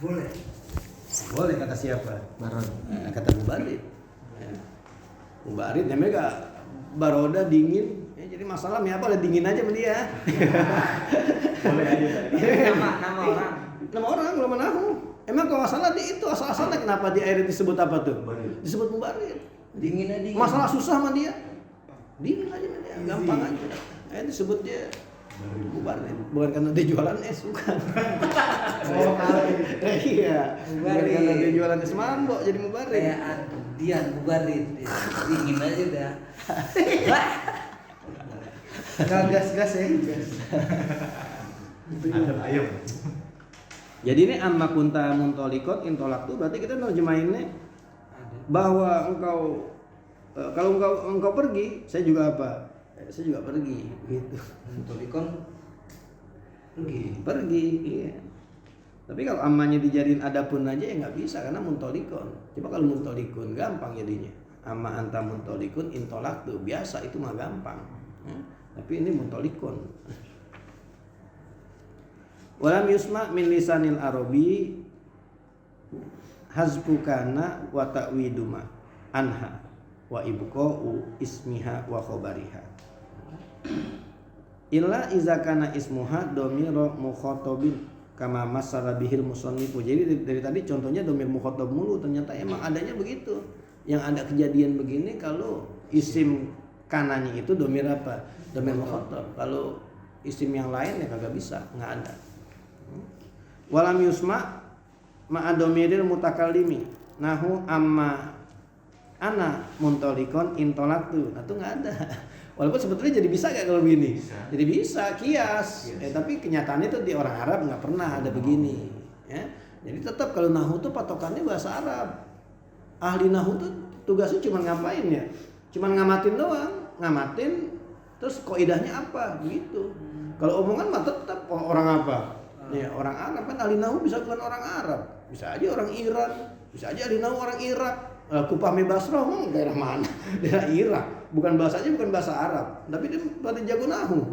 Boleh. Boleh kata siapa? Baron. Kata Mubarid. Mubarid namanya baroda dingin. Jadi masalah apa lah dingin aja sama dia. Boleh aja. Nama orang. Nama orang nahu. Emang kalau masalah di itu asal-asalnya kenapa di air disebut apa tuh? Mubarid. Disebut Mubarid. Dingin aja. Masalah susah sama dia. Dingin aja sama dia, gampang aja. Disebut dia Mubarid. Bukan karena dia jualan es, bukan. Oh, Iya. Bukan karena dia jualan es mambo jadi Mubarid. Kayak Dian Mubarid. Dingin aja udah. Gas ya. Ada ayam. Jadi ini amma kunta muntolikot intolak tuh berarti kita nerjemahinnya bahwa engkau kalau engkau pergi, saya juga apa? Saya juga pergi gitu. Muntolikon Pergi, iya. Tapi kalau ammanya dijadiin adapun aja ya nggak bisa karena muntolikon. Coba kalau muntolikun gampang jadinya. Amma anta muntolikun intolak tuh biasa itu mah gampang. Tapi ini muntolikon. Walam yusma min lisanil arabi hazbukana wa ta'widuma anha wa ibqa'u ismiha wa khabariha illa iza kana ismuha dhamira mukhatabin kama masara bihil musannifu. Jadi dari tadi contohnya dhamir mukhatab mulu, ternyata emang adanya begitu. Yang ada kejadian begini kalau isim kananya itu dhamir apa? Dhamir mukhatab. Kalau isim yang lain ya kagak bisa, nggak ada. Walam yusma ma'adomiril mutakallimi nahu amma ana muntolikon intolaktu. Nah itu nggak ada. Walaupun sebetulnya jadi bisa kayak kalau begini. Jadi bisa kias. Tapi kenyataannya itu di orang Arab nggak pernah ada begini. Ya. Jadi tetap kalau nahu tuh patokannya bahasa Arab. Ahli nahu tuh tugasnya cuma ngapain ya? Cuma ngamatin doang, ngamatin. Terus kaidahnya apa? Gitu. Kalau omongan mah tetap orang apa? Ya, orang Arab kan ahli nahu bisa bukan orang Arab, bisa aja orang Iran, bisa aja ahli nahu orang Irak. Kupame Basra ngomong daerah mana? Daerah Irak. Bukan bahasanya bukan bahasa Arab, tapi dia pada jago nahu.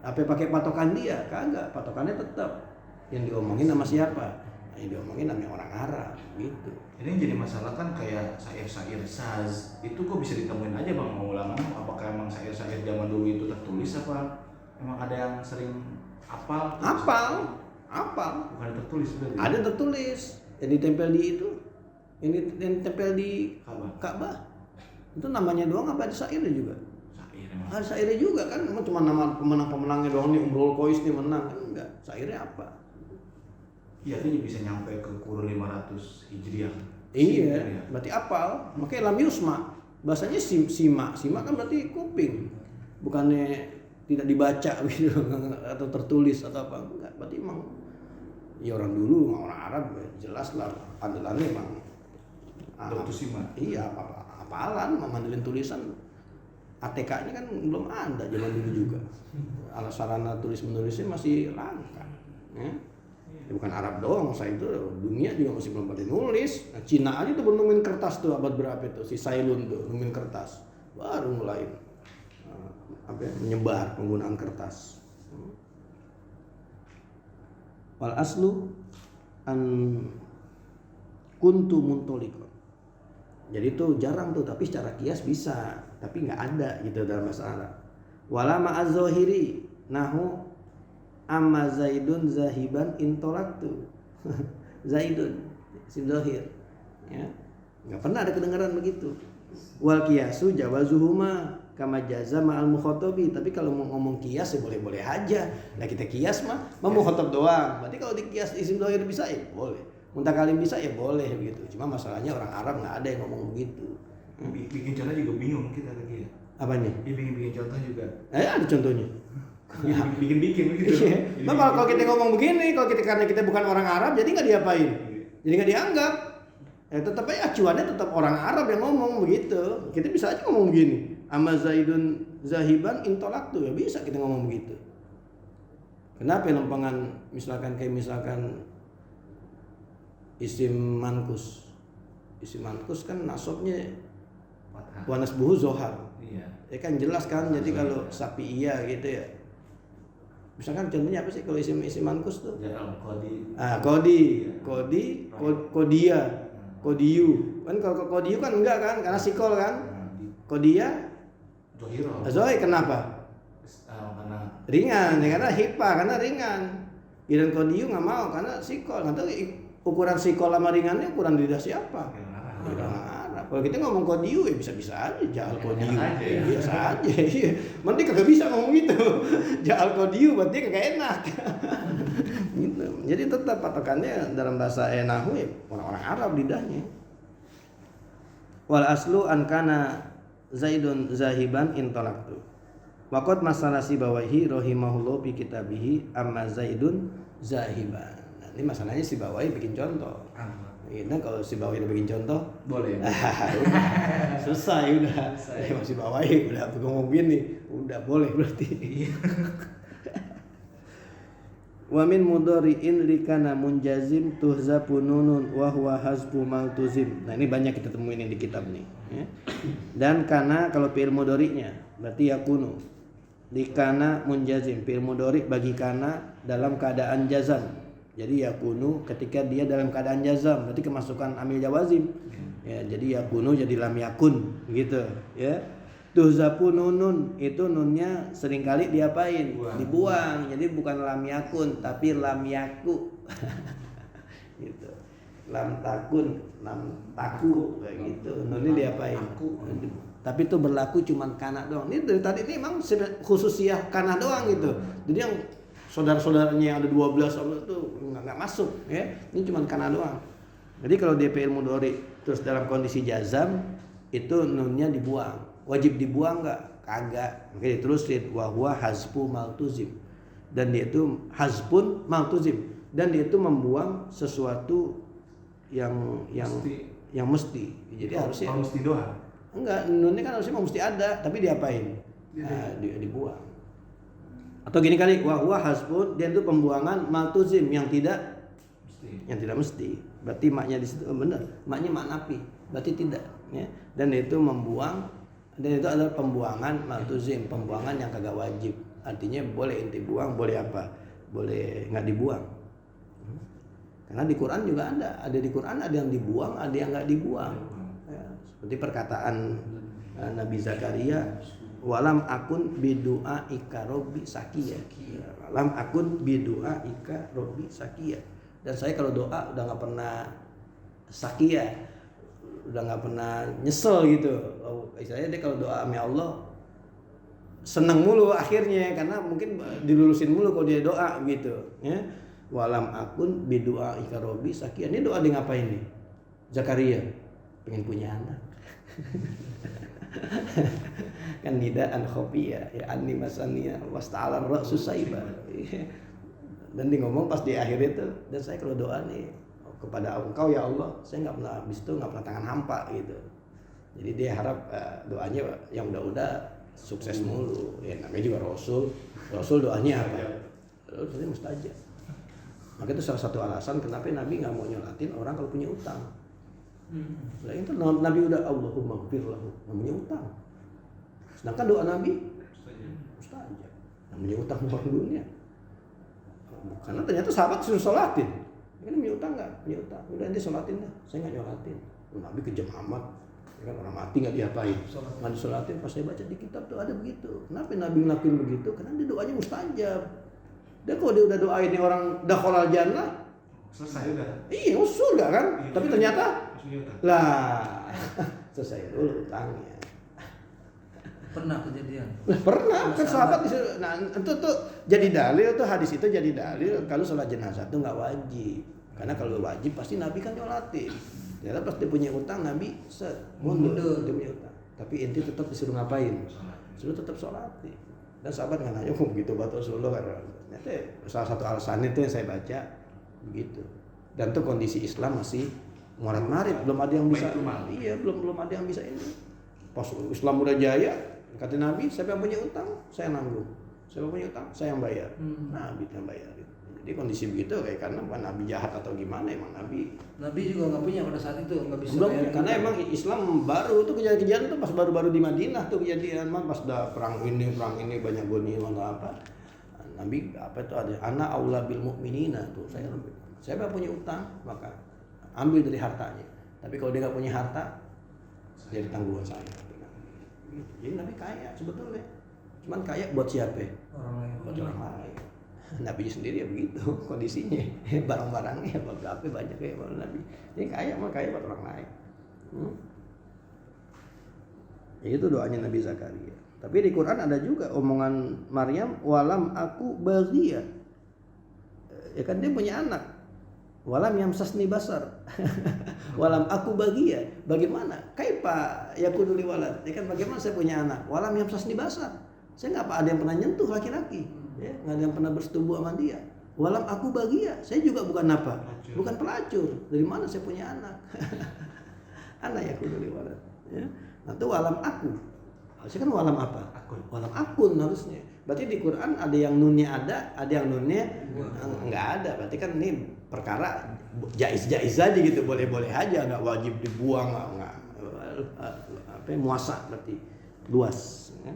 Apa pakai patokan dia? Kagak, patokannya tetap yang diomongin sama siapa? Yang diomongin namanya orang Arab, gitu. Ini yang jadi masalah kan kayak syair-syair saz itu kok bisa ditemuin aja bang ulama? Apakah emang syair-syair zaman dulu itu tertulis apa? Emang ada yang sering hafal? Hafal. Bukan tertulis berarti. Ada tertulis yang ditempel di itu, yang ditempel di Ka'bah. Itu namanya doang apa ada syairnya juga? Syair emang. Ada syairnya juga kan, emang cuma nama pemenang-pemenangnya doang nih, Umrul Qais nih menang kan enggak. Syairnya apa? Iya, itu bisa nyampe ke kurun 500 Hijriah. Iya, berarti apal. Makanya lam yusma. Bahasanya sima kan berarti kuping. Bukannya tidak dibaca gitu atau tertulis atau apa enggak. Berarti emang ya orang dulu, orang Arab jelas lah andalannya emang iya, apalan, memandelin tulisan. ATK-nya kan belum ada zaman dulu juga. Alat sarana tulis menulisnya masih langka. Ya. Ya bukan Arab doang, saya itu dunia juga masih belum pada nulis. Nah, Cina aja tuh belum nemuin kertas tuh abad berapa itu si Sailun tuh nemuin kertas, baru mulai menyebar penggunaan kertas. Wal aslu an kuntu muntolikon. Jadi itu jarang tuh, tapi secara kias bisa, tapi nggak ada gitu dalam bahasa Arab. Wala ma'az-zahiri nahu amma zaidun zahiban intolaktu. Zaidun isim zahir. Ya. Nggak pernah ada kedengaran begitu. Wal kiasu jawazuhuma kama jaza ma'al mukhatabi. Tapi kalau mau ngomong kias ya boleh-boleh aja. Nah kita kias mah mukhatab doang. Berarti kalau di kias isim zahir bisa ya boleh. Mutakalim bisa ya boleh begitu. Cuma masalahnya orang Arab nggak ada yang ngomong begitu. Bikin contoh juga bingung kita lagi ya. Apanya? Dia bikin contoh juga. Ada contohnya. Bikin begitu. Nah, kalau kita ngomong begini, kalau kita karena kita bukan orang Arab, jadi nggak diapain, jadi nggak dianggap. Tetap aja acuannya tetap orang Arab yang ngomong begitu. Kita bisa aja ngomong begini. Amma zaidun zahiban intolaktu ya bisa kita ngomong begitu. Kenapa lempangan misalkan kayak misalkan isim mankus. Isim mankus kan nasabnya wanasbuhu zohar. Iya. Ya kan jelas kan. Jadi kalau sapi iya gitu ya. Misalkan contohnya apa sih kalau isim mankus tuh? Ja'al qadi. Kodia, kodiyu. Kan kalau kodiyu kan enggak kan, karena sikol kan. Kodia, Zoe kenapa? Karena Ringan, ya karena hipa, karena ringan. Giliran kodiyu nggak mau karena sikol. Nggak tahu ukuran sikol sama ringannya ukuran lidah siapa? Orang Arab. Kalau kita ngomong kodiyu ya bisa-bisa aja ja'al kodiyu. Biasa aja. Iya. Nanti kagak bisa ngomong gitu. Ja'al kodiyu berarti kagak enak. Gitu. Jadi tetap patokannya dalam bahasa nahwu ya orang-orang Arab lidahnya. Wal aslu an kana Zaidun zahiban intolaktu. Waqad masalah Sibawahi rahimahullah fi kitabihi amma Zaidun zahiban. Nah, ini masalahnya Sibawahi bikin contoh. Nah, kalau Sibawahi udah bikin contoh, boleh. Udah, selesai udah. Masih Sibawahi udah ngomong gini, udah boleh berarti. Wa min mudhari'in likana munjazim tuhzafu nunun wa huwa hazfu maltuzim. Nah, ini banyak kita temuin di kitab nih, ya. Dan kana kalau fi'il mudhari'nya berarti yakunu. Likana munjazim, fi'il mudhari' bagi kana dalam keadaan jazam. Jadi yakunu ketika dia dalam keadaan jazam, berarti kemasukan amil jawazim. Ya, jadi yakunu jadi lam yakun gitu, ya. Tuhzafu nunun itu nunnya seringkali diapain? Dibuang. Jadi bukan lam yakun tapi lam yaku. Gitu. Lam takun, lam taku kayak gitu. Nunnya diapain? Tapi itu berlaku cuman kana doang. Ini dari tadi ini emang khususiyah kana doang gitu. Jadi yang saudara-saudaranya yang ada 12 itu nggak masuk, ya. Ini cuma kana doang. Jadi kalau DPL mudhari terus dalam kondisi jazam itu nunnya dibuang. Wajib dibuang nggak? Kagak. Makanya diterusin wa huwa hazfu maltuzim. Dan dia itu hazfun maltuzim. Dan dia itu membuang sesuatu yang mesti. Jadi harusnya mesti doa. Enggak, nunnya kan harusnya mesti ada, tapi diapain? Dibuang. Atau gini kali, wa huwa hasbun, dan itu pembuangan maltuzim yang tidak mesti. Berarti maknya di situ benar. Maknya mak nafi, berarti tidak, ya. Dan itu membuang, dan itu adalah pembuangan maltuzim, pembuangan yang kagak wajib. Artinya boleh inti buang, boleh apa? Boleh nggak dibuang. Karena di Quran juga ada di Quran ada yang dibuang, ada yang nggak dibuang. Ya, seperti perkataan Nabi Zakaria, walam akun bidu'a ika robbi sakiya. Walam akun bidu'a ika robbi sakiya. Dan saya kalau doa udah nggak pernah sakiya, udah nggak pernah nyesel gitu. Istilahnya dia kalau doa sama Allah seneng mulu akhirnya, karena mungkin dilulusin mulu kalau dia doa gitu, ya. Walam akun bidu'a ika robbi sakiya. Ini doa dia ngapain nih? Zakaria pengen punya anak. Kan nidaan khofiyah ya anni masaniya wasta'alan ra'sus saiba. Dan dia ngomong pas di akhir itu, dan saya kalau doa nih kepada Engkau ya Allah, saya nggak pernah habis itu nggak pernah tangan hampa gitu. Jadi dia harap doanya yang udah sukses mulu. Ya namanya juga Rasul doanya apa? Rasulnya mustajab. Maka itu salah satu alasan kenapa Nabi nggak mau nyolatin orang kalau punya utang. Nah itu Nabi udah Allahumma ghfir lahu, namanya utang. Sedangkan doa Nabi mustajab, namanya utang uang dunia. Karena ternyata sahabat suruh sholatin. Ini punya utang nggak? Punya utang. Udah nanti sholatin dah. Saya nggak nyolatin. Nabi kejam amat. Ya kan orang mati nggak diapain. Nggak disolatin. Pas saya baca di kitab tuh ada begitu. Kenapa Nabi ngelakuin begitu? Karena dia doanya mustajab. Dan kalau dia udah doain ini orang dakhalal jannah, selesai udah. Iya, surga kan? Iya, tapi ternyata lah selesai dulu utangnya. Pernah kejadian? Pernah kan sahabat disuruh. Nah itu tuh jadi dalil tuh, hadis itu jadi dalil kalau sholat jenazah tuh nggak wajib. Karena kalau wajib pasti Nabi kan nyolatin. Ternyata pas dia punya utang Nabi mundur dia punya utang. Tapi inti tetap disuruh ngapain? Disuruh tetap sholatin. Dan sahabat nggak nanya kok begitu buat Rasulullah kan. Ternyata salah satu alasan itu yang saya baca begitu. Dan tuh kondisi Islam masih morat-marit, belum ada yang bisa. Iya, belum ada yang bisa ini. Pas Islam udah jaya, kata Nabi, siapa yang punya utang, saya nanggung. Siapa punya utang, saya yang bayar. Nabi yang bayar. Jadi kondisi begitu kayak karena bukan Nabi jahat atau gimana, emang Nabi juga nggak punya pada saat itu, nggak bisa. Belum, karena emang Islam baru tuh kejadian tuh pas baru-baru di Madinah tuh kejadian, pas udah perang ini banyak ghanimah atau apa. Nabi apa itu ada ana aula bil mukminina tuh saya punya utang maka ambil dari hartanya. Tapi kalau dia nggak punya harta jadi tanggungan saya. Jadi Nabi kaya sebetulnya. Cuman kaya buat siapa? Orang lain. Buat orang lain. Nabi sendiri ya begitu kondisinya. Barang-barangnya berapa banyak ya Nabi. Ini kaya mah kaya buat orang lain. Ya, itu doanya Nabi Zakaria. Tapi di Quran ada juga omongan Maryam walam aku baghiya. Ya kan dia punya anak. Walam yamsasni basar. Walam aku baghiya. Bagaimana? Kaifa yakunu li walad? Ya kan bagaimana saya punya anak? Walam yamsasni basar. Saya enggak ada yang pernah nyentuh laki-laki. Ya, enggak ada yang pernah bersetubuh sama dia. Walam aku baghiya. Saya juga bukan apa? Bukan pelacur. Dari mana saya punya anak? Anak yakunu li walad. Ya. Nah, itu walam aku. Harusnya kan walam apa? Akun. Walam akun harusnya. Berarti di Quran ada yang nunnya ada yang nunnya enggak ada. Berarti kan ini perkara jaiz-jaiz aja gitu, boleh-boleh aja, enggak wajib dibuang, enggak apa muasa berarti luas ya.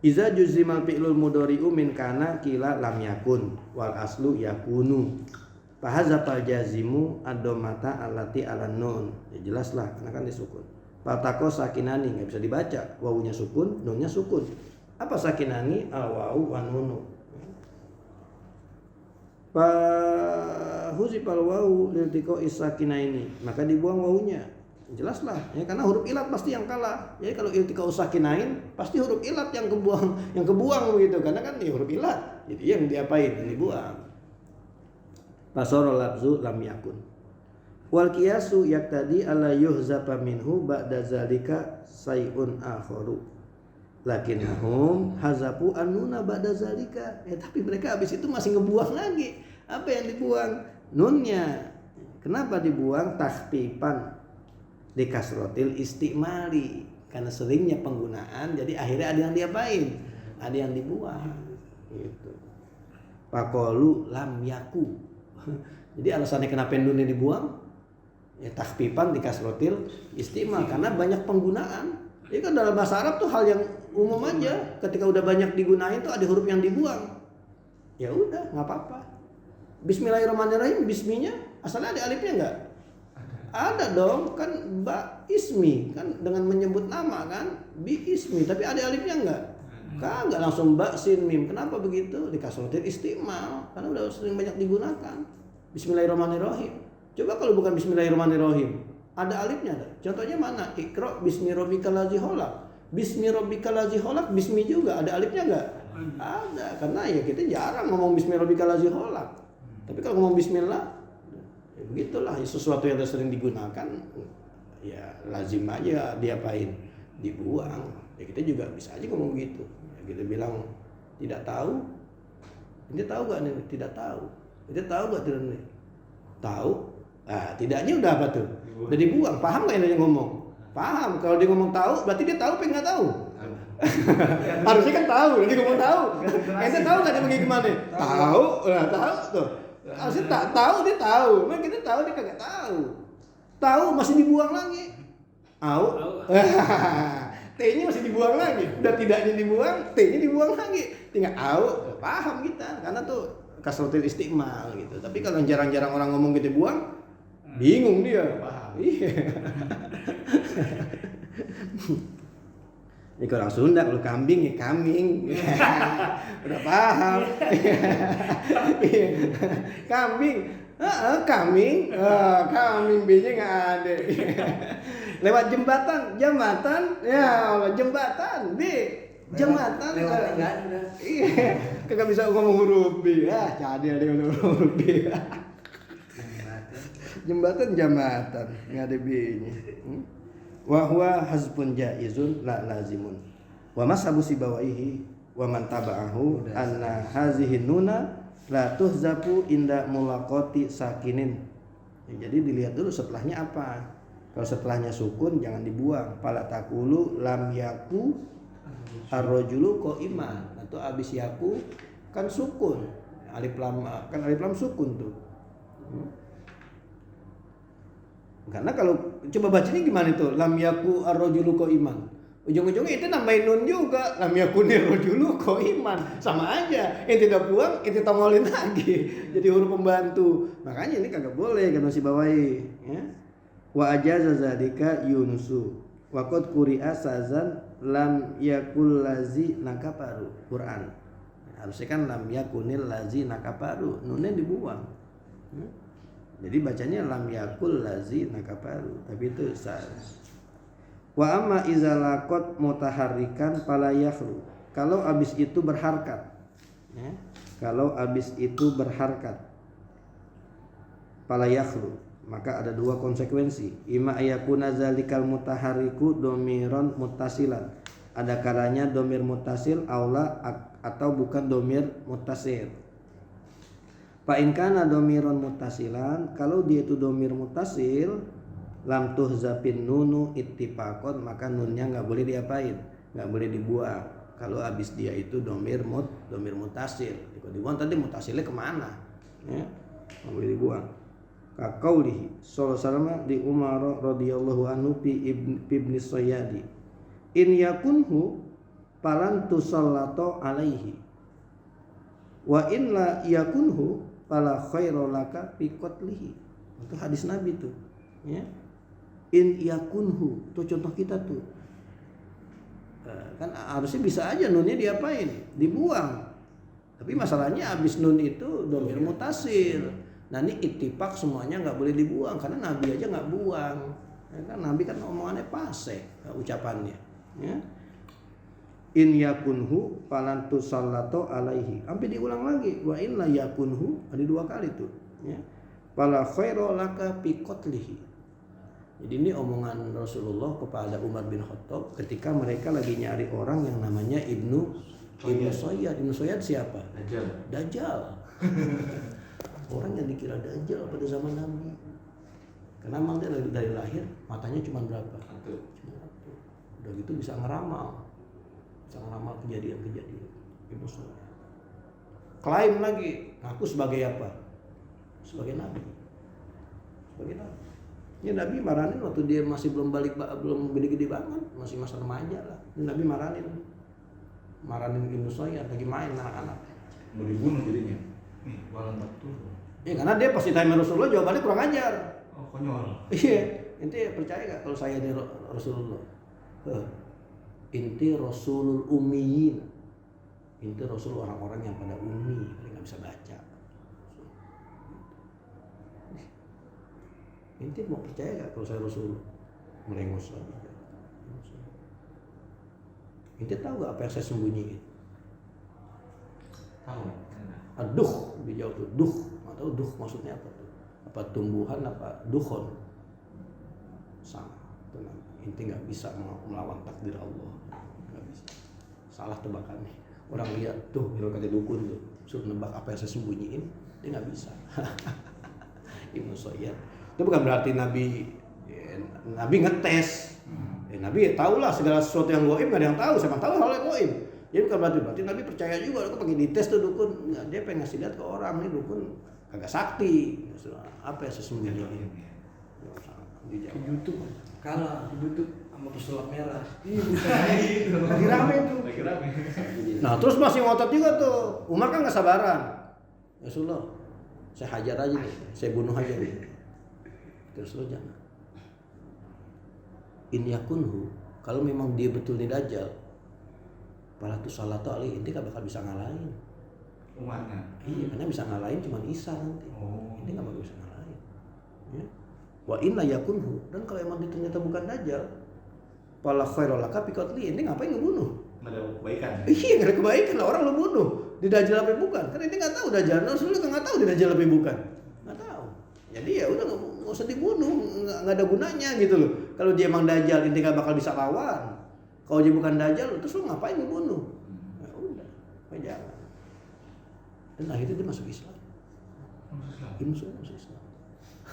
Iza juzimal fi'lul mudhari'u min kana kila lam yakun wal aslu yakunu. Fahazafal jazimu ad-dhammata allati 'alan nun. Ya jelas lah karena kan disukun. Fatako sakinani nggak bisa dibaca, wawunya sukun, nunnya sukun. Apa sakinani? Al wawu wan nunu. Huzifal wawu liltiko isakinaini, maka dibuang wawunya. Jelas lah, ya karena huruf ilat pasti yang kalah. Jadi kalau iltiko sakinain pasti huruf ilat yang kebuang begitu, karena kan ini huruf ilat. Jadi yang diapain? Yang dibuang. Fasara lafzu lam yakun. Wal qiyasu yaktadi ala yuhzafa minhu ba'da zalika sayun akharu. Lakinnahum hazafu annuna ba'da zalika. Ya tapi mereka habis itu masih ngebuang lagi. Apa yang dibuang? Nunnya. Kenapa dibuang? Takhfifan di kasrotil istimali. Karena seringnya penggunaan jadi akhirnya ada yang diapain? Ada yang dibuang. Gitu. Faqalu lam yaku. Jadi alasannya kenapa nunnya dibuang? Ya takhfifan di kasrotil istimal karena banyak penggunaan. Ini kan dalam bahasa Arab tuh hal yang umum aja. Ketika udah banyak digunain tuh ada huruf yang dibuang. Ya udah, nggak apa-apa. Bismillahirrahmanirrahim, bisminya asalnya ada alifnya nggak? Ada dong, kan ba ismi kan dengan menyebut nama kan bi ismi, tapi ada alifnya nggak? Kagak langsung ba sin mim. Kenapa begitu? Di kasrotil istimal karena udah sering banyak digunakan. Bismillahirrahmanirrahim. Coba kalau bukan bismillahirrahmanirrahim, ada alifnya ada. Contohnya mana? Iqra bismi rabbikal ladzi khalaq. Bismi rabbikal ladzi khalaq, bismi juga ada alifnya enggak? Ada. Karena ya kita jarang ngomong bismi rabbikal ladzi khalaq. Tapi kalau ngomong bismillah, ya begitulah sesuatu yang sering digunakan ya lazim aja diapain? Dibuang. Ya kita juga bisa aja ngomong gitu. Ya, kita bilang tidak tahu. Ini tahu enggak nih? Tidak tahu. Kita tahu enggak tidak nih? Tahu. Nah, tidaknya udah apa tuh? Udah dibuang. Paham nggak yang ngomong? Paham. Kalau dia ngomong tahu, berarti dia tahu apa nggak tahu? Harusnya kan tahu. Dia ngomong tahu. Ente tahu nggak dia pergi kemana? Tahu. Nah, tahu tuh. Harusnya tak tahu dia tahu. Memang kita tahu dia kagak tahu. Tahu masih dibuang lagi. Tahu. T-nya masih dibuang lagi. Udah tidaknya dibuang, T-nya dibuang lagi. Tinggal tahu. Paham kita. Karena tuh kasrotil istimal gitu. Tapi kalau jarang-jarang orang ngomong gitu buang, bingung dia. Paham. Iya. Ini orang Sunda kalau kambing ya kambing. Udah paham. Kambing. Kambing. Kambing B-nya enggak ada. Lewat jembatan. Ya Allah, jembatan B. Jembatan. Lewat enggak ada. Iya. Kagak bisa ngomong huruf B. Jadi ada yang ngomong huruf B. Jembatan enggak ada B-nya. Wa huwa hazbun jaizun la lazimun. Wa mashabu sibawaihi wa man taba'ahu anna hazihi nuna la tuhzafu inda mulaqati sakinin. Ya, jadi dilihat dulu setelahnya apa. Kalau setelahnya sukun jangan dibuang. Fala taqulu lam yaku ar-rajulu qa'iman. Atau abis yaku kan sukun. Alif lam kan alif lam sukun tuh. Karena kalau coba bacanya gimana itu? Lam yaku ar-rajulu qa'iman. Ujung-ujungnya itu nambahin nun juga, lam yakunir rajulu qaiman, sama aja. Ente udah buang, ente tongolin lagi. Jadi huruf pembantu. Makanya ini kagak boleh kan si bawahi, ya. Wa ajaza zalika Yunusu. Wa qad quri'a sazan lam yakul lazi nakaparu Quran. Harusnya kan lam yakunil lazi nakaparu, nunnya dibuang. Jadi bacanya lam yakul lazi nakaparu, tapi itu saz. Wa amma iza laqat mutaharrikan fala yakhru. Kalau abis itu berharkat, ya. Kalau abis itu berharkat fala yakhru, maka ada dua konsekuensi. Ima ayakuna zalikal mutaharriku domiron muttasilan. Ada kalanya domir muttasil aula atau bukan domir muttasil. Fa in kana domiron muttasilan, kalau dia itu domir muttasil, lam tuhzafin nunu ittifaqon, maka nunnya nggak boleh diapain, nggak boleh dibuang. Kalau habis dia itu domir mutasil, kalau dibuang tadi mutasilnya kemana, ya nggak boleh dibuang. Kaqaulihi sallallahu alaihi wasallam di Umar radhiyallahu anhu fi ibni Sayyadi, in yakunhu falan tusallato alaihi wa in la yakunhu fala khairu laka fi qatlihi. Itu hadis Nabi tuh, ya. In yakunhu, tuh contoh kita tuh, kan harusnya bisa aja nunnya diapain, dibuang. Tapi masalahnya abis nun itu domir mutasil. Nah ini ittifaq semuanya nggak boleh dibuang karena Nabi aja nggak buang. Ya kan Nabi kan omongannya pasek ucapannya. Ya. In yakunhu falan tusallato alaihi. Sampai diulang lagi. Wa in la yakunhu, ada 2 kali tuh. Ya. Fala khairu laka fi qatlihi. Jadi ini omongan Rasulullah kepada Umar bin Khattab ketika mereka lagi nyari orang yang namanya Ibnu Sayyad. Ibnu Sayyad siapa? Dajjal. Orang yang dikira Dajjal pada zaman Nabi. Karena memang dia dari lahir matanya cuma berapa? Cuma 1. Udah gitu bisa ngeramal kejadian-kejadian. Ibnu Sayyad. Klaim lagi, aku sebagai apa? Sebagai Nabi. Ya Nabi marahin waktu dia masih belum gede-gede banget, masih masa remaja lah. Nabi marahin Ibnu Sayyad lagi main anak-anak. Mau dibunuh jadinya. Nih, balang betul. Ya karena dia pasti tanya Rasulullah jawabannya kurang ajar. Oh, konyol. Iya, ente percaya gak kalau saya ini Rasulullah? Inti Rasulul Ummiyin. Inti Rasul orang-orang yang pada ummi, nggak bisa baca. Inti mau percaya gak kalau saya Rasul? Melengos lagi. Inti tahu gak apa yang saya sembunyiin? Tahu. Aduh, dijawab tuh. Duh, nggak tahu duh maksudnya apa tuh? Apa tumbuhan? Apa dukhon? Sama. Tenang. Inti nggak bisa melawan takdir Allah. Nggak bisa. Salah tebakannya. Orang lihat tuh, kalau kata dukun tuh, suruh nebak apa yang saya sembunyiin, dia nggak bisa. Ibnu Sayyad. Itu bukan berarti Nabi ngetes. Nabi tahu lah segala sesuatu yang gaib, nggak ada yang tahu. Siapa tahu hal yang gaib. Jadi bukan berarti Nabi percaya juga. Aku pakai dites tuh dukun. Nggak, dia pengen ngasih lihat ke orang nih dukun kagak sakti. Apa yang sesungguhnya? Di YouTube. Kalah di YouTube sama pesulap merah. Lagi rame tuh. Nah terus masih ngotot juga tuh. Umar kan nggak sabaran. Ya Rasulullah, saya hajar aja nih, saya bunuh aja nih. Terus lo jangan. In yakunhu, kalau memang dia betul nih Dajjal, pala tu salatu alaihi, inti gak bakal bisa ngalahin Umatnya. Iya, karena bisa ngalahin cuma Isa nanti. Oh. Ini gak bakal bisa ngalahin. Ya. Wa inna yakunhu, dan kalau emang dia ternyata bukan Dajjal, pala khairul laka fi qatli, ini ngapain ngebunuh? Nggak ada kebaikan. Iya, gak ada kebaikan lah orang lo bunuh. Di Dajjal apa bukan? Kan ini nggak tahu Dajjal, Rasulullah nggak tahu di Dajjal apa bukan. Nggak tahu. Jadi ya udah nggak usah dibunuh, nggak ada gunanya gitu loh. Kalau dia emang Dajjal, ini nggak bakal bisa lawan. Kalau dia bukan Dajjal, terus lo ngapain ngebunuh? Ya udah, jangan. Dan akhirnya dia masuk Islam. Masuk Islam.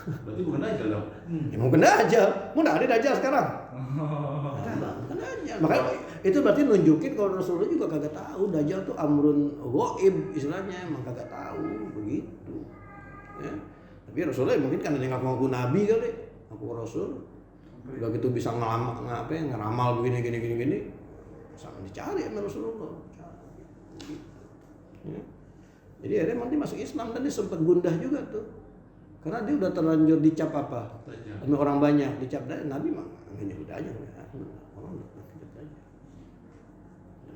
Berarti bukan Dajjal dong. Ya mau kena Dajjal, mau ada Dajjal sekarang. Bukan Dajjal. Makanya itu berarti nunjukin kalau Rasulullah juga kagak tahu Dajjal tuh amrun ghaib istilahnya, emang kagak tahu begitu. Ya. Tapi Rasulullah mungkin kan ada yang ngaku Nabi kali, ngaku Rasul. Udah gitu bisa ngeramal begini, sama dicari sama Rasulullah. Ya. Jadi akhirnya nanti masuk Islam dan dia sempat gundah juga tuh. Karena dia udah terlanjur dicap apa? Sama orang banyak dicap, dan Nabi mah udah aja. Orang udah dicap aja.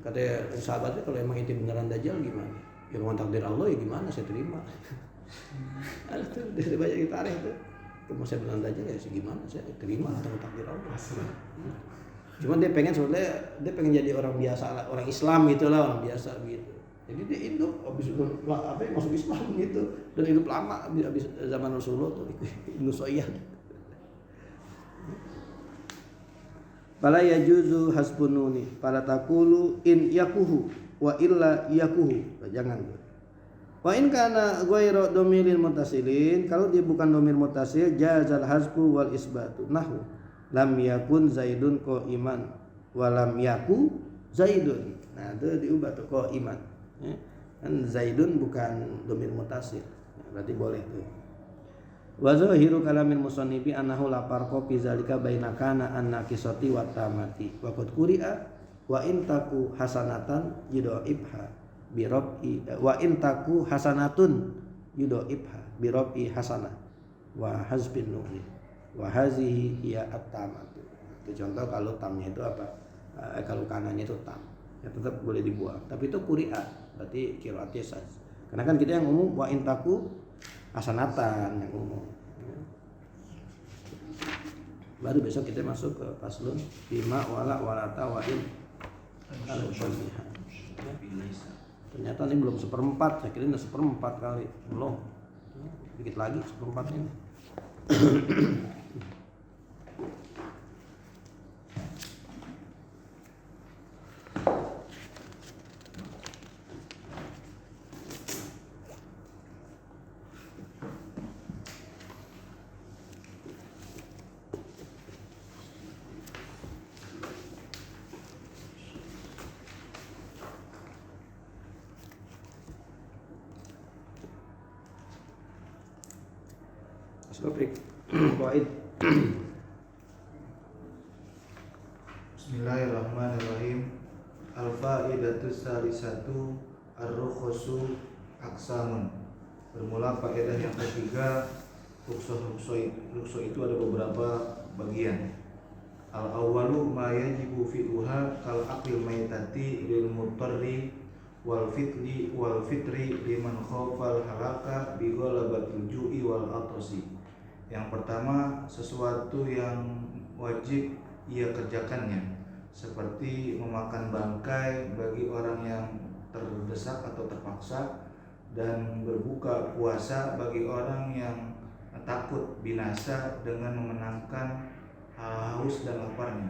Kata sahabatnya, kalau emang itu beneran Dajjal gimana? Ya mau takdir Allah ya gimana, saya terima. Ada tuh dari banyak ditarik tuh. Kalau saya beneran Dajjal ya gimana, saya terima atau takdir Allah. Cuma dia pengen sebetulnya dia pengen jadi orang biasa, orang Islam gitulah, orang biasa gitu. Jadi dia hidup habis masuk Islam gitu dan hidup lama habis zaman Rasulullah tuh Ibnu Soyyah. Fala yajuzu hasbununi fala taqulu in yakuhu wa illa yakuhu. Jangan. Wa in kana ghairu domilin muttasilin, kalau dia bukan domir muttasil jazal hasbu wal isbatu. Nahwu lam yakun zaidun qaiman wa lam yaku zaidun. Nah, itu diubah tuh qaiman. Ya. Kan zaidun bukan domir muttasil. Berarti boleh tuh. Wa zahiru kalamil musannifi annahu la farqa fi zalika baina kana an-naqisati wa tamati. Wa qad quri'a wa in taku hasanatan yudha'ibha bi rab'i wa in taku hasanatun yudha'ibha bi rab'i hasanah wa hazbin nuni wa hazihi hiya at-tamatu. Itu contoh kalau tamnya itu apa? Kalau kanannya itu tam. Ya tetap boleh dibuang. Tapi itu quri'a, berarti qiraatnya sah. Karena kan kita yang umum wa in taku hasanatan yang umum. Baru besok kita masuk ke paslun bima wala walata wa in al-syabihah. Ternyata ini belum 1/4, saya kira udah 1/4 kali. Belum. Dikit lagi 1/4 ini. Topik Qaid. Bismillahirrahmanirrahim. Al-faidatus salisatu ar-rukhusu aqsamun. Bermula faedah yang ketiga, rukso itu ada beberapa bagian. Al-awwalu ma yajibu fi'luha kal aqil maitati lil mutarri wal fitri liman khafal halaka bi ghalabatil ju'i wal atasi. Yang pertama, sesuatu yang wajib ia kerjakannya, seperti memakan bangkai bagi orang yang terdesak atau terpaksa, dan berbuka puasa bagi orang yang takut binasa dengan memenangkan haus dan laparnya.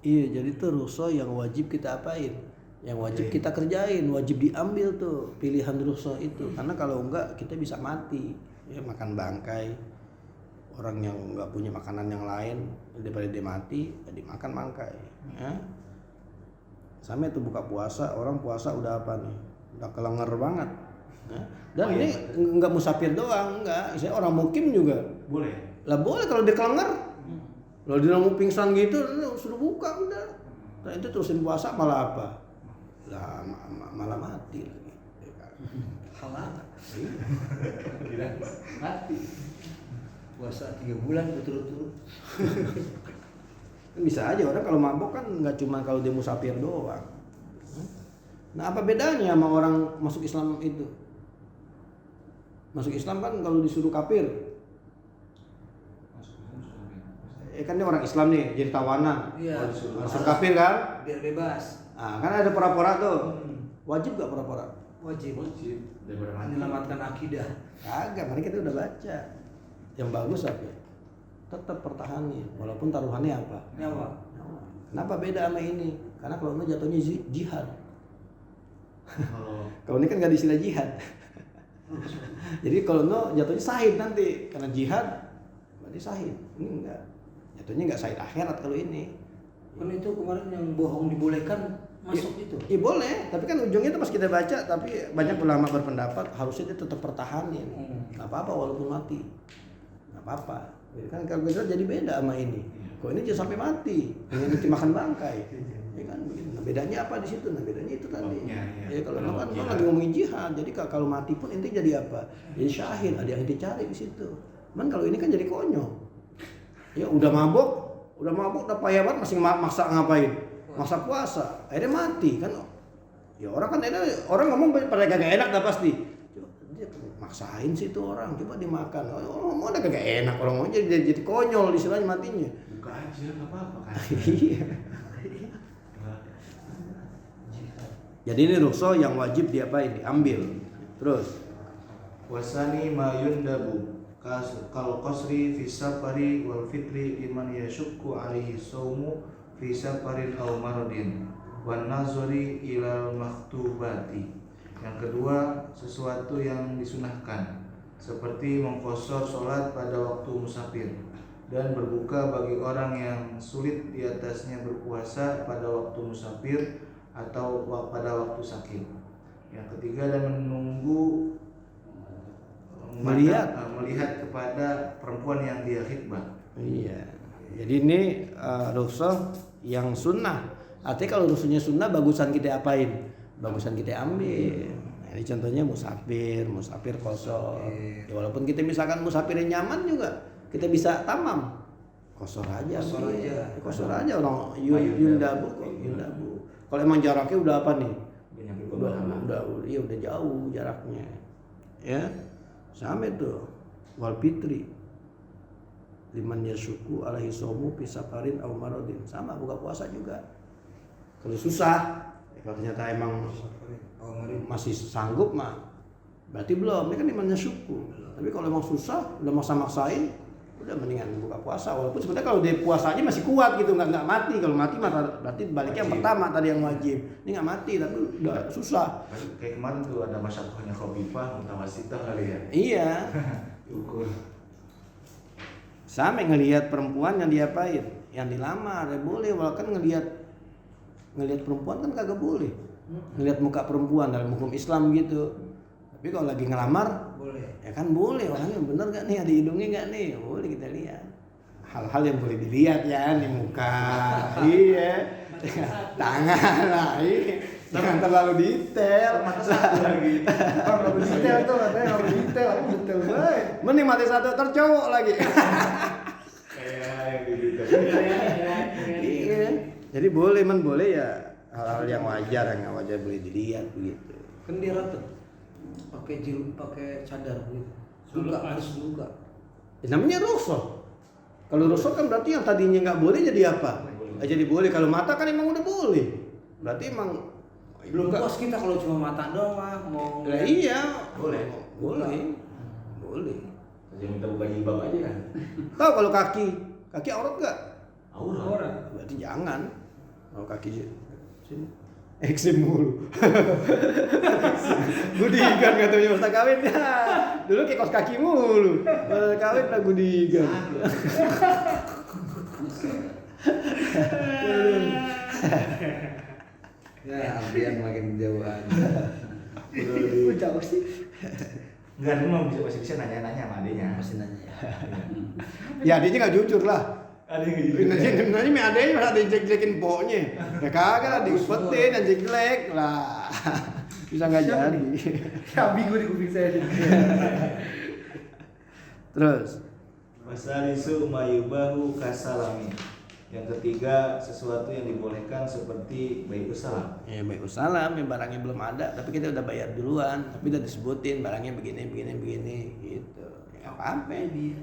Iya, jadi itu rukhsah yang wajib kita apain? Yang wajib kita kerjain, wajib diambil tuh pilihan rukhsah itu. Karena kalau enggak kita bisa mati. Ya, makan bangkai orang yang nggak punya makanan yang lain, daripada dia mati ya dimakan bangkai. Ya. Sama itu buka puasa, orang puasa udah apa nih, udah kelenger banget. Ya. Dan ini nggak musafir doang, enggak, saya orang mukim juga boleh. Lah boleh kalau dia kelenger. Kalau dia mau pingsan gitu, sudah buka udah. Nah itu terusin puasa malah apa? Lah malah mati lagi. Halal. Tidak mati. Puasa 3 bulan berturut-turut. Bisa aja orang kalau mabok kan nggak cuma kalau dia musafir doang. Nah apa bedanya sama orang masuk Islam itu? Masuk Islam kan kalau disuruh kafir. Kan dia orang Islam nih jadi tawanan. Iya. Masuk kafir kan? Biar bebas. Ah kan ada pura-pura tuh. Wajib gak pura-pura? Wajib. Daripada mati. Menyelamatkan akidah. Kagak, mari kita udah baca. Yang bagus apa? Tetap pertahanin, walaupun taruhannya apa? Nyawa. Kenapa beda sama ini? Karena kalau ini jatuhnya jihad. Oh. Kalau ini kan nggak disilah jihad. Jadi kalau no jatuhnya sahid nanti karena jihad berarti sahid. Ini enggak. Jatuhnya enggak sahid akhirat kalau ini. Kan itu kemarin yang bohong dibolehkan masuk itu. Iya boleh, tapi kan ujungnya itu pas kita baca, tapi banyak ulama berpendapat harusnya dia tetap pertahanin. Nggak apa-apa walaupun mati. Nggak apa-apa. Kan karbohidrat jadi beda sama ini. Kok ini jangan sampai mati, ingin dimakan bangkai. Ya kan begitu. Nah, bedanya apa di situ? Nah, bedanya itu tadi. Ya kalau lo kan lo lagi ngomongin jihad, jadi kalau mati pun inti jadi apa? Jadi syahid, ada yang dicari di situ. Man kalau ini kan jadi konyol. Ya udah mabok, udah payah banget masih maksa ngapain? Maksa puasa, akhirnya mati kan. Ya orang kan orang ngomong pada kagak enak dah pasti. Coba dia maksain sih itu orang, coba dimakan. Oh, mau ada kagak enak orang mau jadi konyol istilahnya matinya. Buka aja enggak apa-apa kan. Iya. Jadi ini rukhsah yang wajib diapain? Diambil. Terus Wasani mayundabu kal qasri fi safari wal fitri liman yashukku alaihi saumu fi safarin aw maradin wan nazari ilal maktubati. Yang kedua, sesuatu yang disunahkan seperti mengqashar salat pada waktu musafir dan berbuka bagi orang yang sulit di atasnya berpuasa pada waktu musafir atau pada waktu sakit. Yang ketiga, dan menunggu melihat kepada perempuan yang dia khitbah. iya. Jadi ini rukhsah yang sunnah. Artinya kalau rukhsahnya sunnah bagusan kita apain? Bagusan kita ambil. Nah, ini contohnya musafir qashar. Ya, walaupun kita misalkan musafirnya nyaman juga, kita bisa tamam. Qashar aja. Qashar aja orang yundabu kok, yundabu. Kalau emang jaraknya udah apa nih? Udah jauh jaraknya. Ya. Sama itu wal fitri liman yasuku alaihi saumu fi safarin aw maradin. Sama buka puasa juga. Kalau susah, kalau ternyata emang masih sanggup mah berarti belum, ini kan liman yasuku. Tapi kalau emang susah, udah maksa-maksain, udah mendingan buka puasa. Walaupun sebenarnya kalau dia puasanya masih kuat gitu, nggak mati. Kalau mati mah berarti baliknya yang pertama tadi yang wajib. Ini nggak mati tapi udah susah. Kayak kemarin tuh ada masyakohnya Khofifah mutawasithah kali ya. Iya. Ukur. Sampai ngelihat perempuan yang diapain, yang dilamar ya boleh, walaupun ngelihat perempuan kan kagak boleh. Ngelihat muka perempuan dalam hukum Islam gitu. Tapi kalau lagi ngelamar boleh. Ya kan boleh, orangnya bener gak nih, ada hidungnya gak nih, boleh kita lihat. Hal-hal yang boleh dilihat ya di muka, iya, tangan lah, iya. Jangan terlalu detail. Terlalu detail tuh katanya, terlalu detail banget. Mending mati satu tercowok lagi. Kayak yang gitu. Iya. Jadi boleh ya hal-hal yang wajar, yang nggak wajar boleh dilihat begitu. Kan dia rata pakai cadar gitu. Harus buka. Ya, namanya rukhsah. Kalau rukhsah kan berarti yang tadinya nggak boleh jadi apa? Jadi boleh. Kalau mata kan emang udah boleh. Berarti emang Belum puas kita kalau cuma mata doang mau. Lah iya, Boleh. Boleh. Aja minta buka jilbab aja kan. Tahu kalau kaki aurat enggak? Aurat. Berarti jangan. Kalau kaki sini eksim mulu. Gudigan katanya masa kawin ya. Dulu kayak kos kaki mulu. Masa kawin lah gudigan. Ya, ambian makin jauh aja. Jauh sih. Enggak, dia masih bisa nanya-nanya sama adenya. Masih nanya. Ya adanya nggak jujur lah. Ada yang gitu. Nanti adanya ada yang jelek-jelekin poknya. Ya kagak lah diumpetin dan jelek lah. Bisa nggak jadi. Ya bingung di kuping saya. Terus Masalisu mayubahu kasalami. Yang ketiga, sesuatu yang dibolehkan seperti baik usaha. ya baik salam, ya barangnya belum ada, tapi kita udah bayar duluan, tapi udah disebutin barangnya begini gitu. Ya apa dia?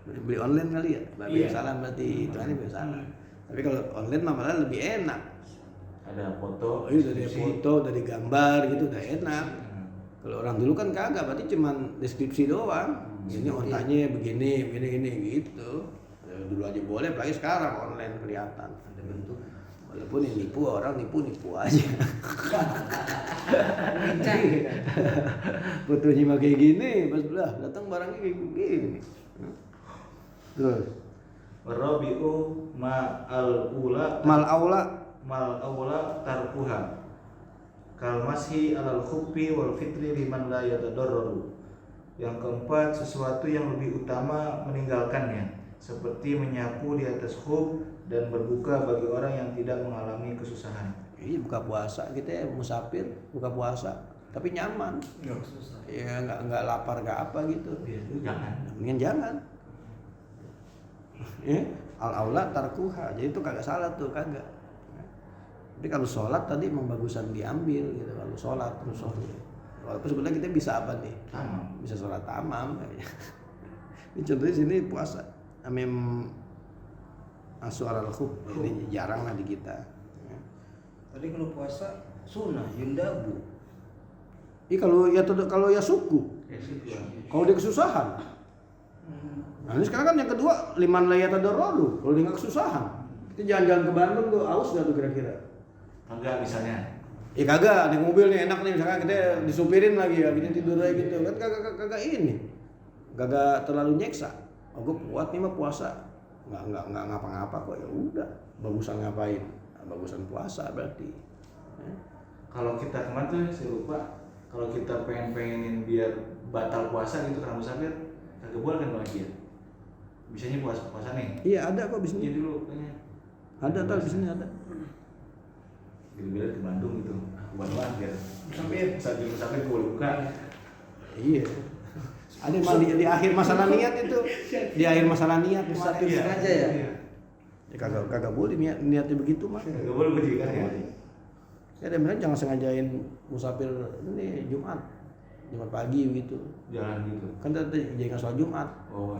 Beli online kali ya, baik salam berarti itu kan baik salam. Tapi kalau online mah malah lebih enak. Ada foto, Dari foto, dari gambar gitu udah enak. Kalau orang dulu kan kagak, berarti cuman deskripsi doang. Ini ontanya begini gitu. Dulu aja boleh, apalagi sekarang online kelihatan ada bentuk. Walaupun yang nipu aja. Fotonya mah kayak gini, pas belah datang barangnya kayak gini. Terus Warabi'u mal aula tarkuha kal mashi alal khuffi wal fitri liman la yatadarraru. Yang keempat, sesuatu yang lebih utama meninggalkannya, seperti menyapu di atas khuf dan berbuka bagi orang yang tidak mengalami kesusahan. Ini buka puasa kita ya, musafir buka puasa tapi nyaman. Nggak susah. Ya nggak lapar nggak apa gitu. Ya, itu jangan. Mendingan jangan. Al-aula tarkuha. Jadi itu kagak salah tuh, kagak. Tapi kalau sholat tadi membagusan diambil gitu. Kalau sholat terus sholat. Walaupun sebenarnya kita bisa apa nih? Tamam. Bisa sholat tamam. Ini contohnya sini puasa. Amem asu'al al-khuf. Ini jarang lah di kita. Tadi kalau puasa sunnah yundabu. Kalau ya suku. Ya situ ya. Kalau dia kesusahan. Nah ini sekarang kan yang kedua liman layat tadarrudu. Kalau dia nggak kesusahan, kita jalan-jalan ke Bandung tuh aus nggak tuh kira-kira? Enggak misalnya. Ya kagak, di mobil nih enak nih misalkan kita disupirin lagi ya, kita tidur aja gitu kan kagak ini, kagak terlalu nyeksa. Oh gue kuat nih mah puasa, nggak ngapa-ngapa kok, ya udah bagusan ngapain? Nah, bagusan puasa berarti. Kalau kita kemarin tuh saya lupa, kalau kita pengenin biar batal puasa gitu karena musafir, kagak boleh kan lagi ya. Bisanya puasa nih. Iya ada kok bisnis. Jadi dulu kayaknya. Ada tuh bisnis ada. Bila ke Bandung gitu. Bandung biar Sampai saat di musafir boleh buka. Iya. Ada yang di akhir masalah niat itu, di akhir masalah niat Musafir kemarin. sengaja ya? Iya. Ya kagak boleh niatnya begitu mah. Kagak boleh begitu kan ya. Ya ada bilang jangan sengajain musafir ini Jumat pagi gitu. Jalan gitu. Kan tadi jangan sholat Jumat Oh.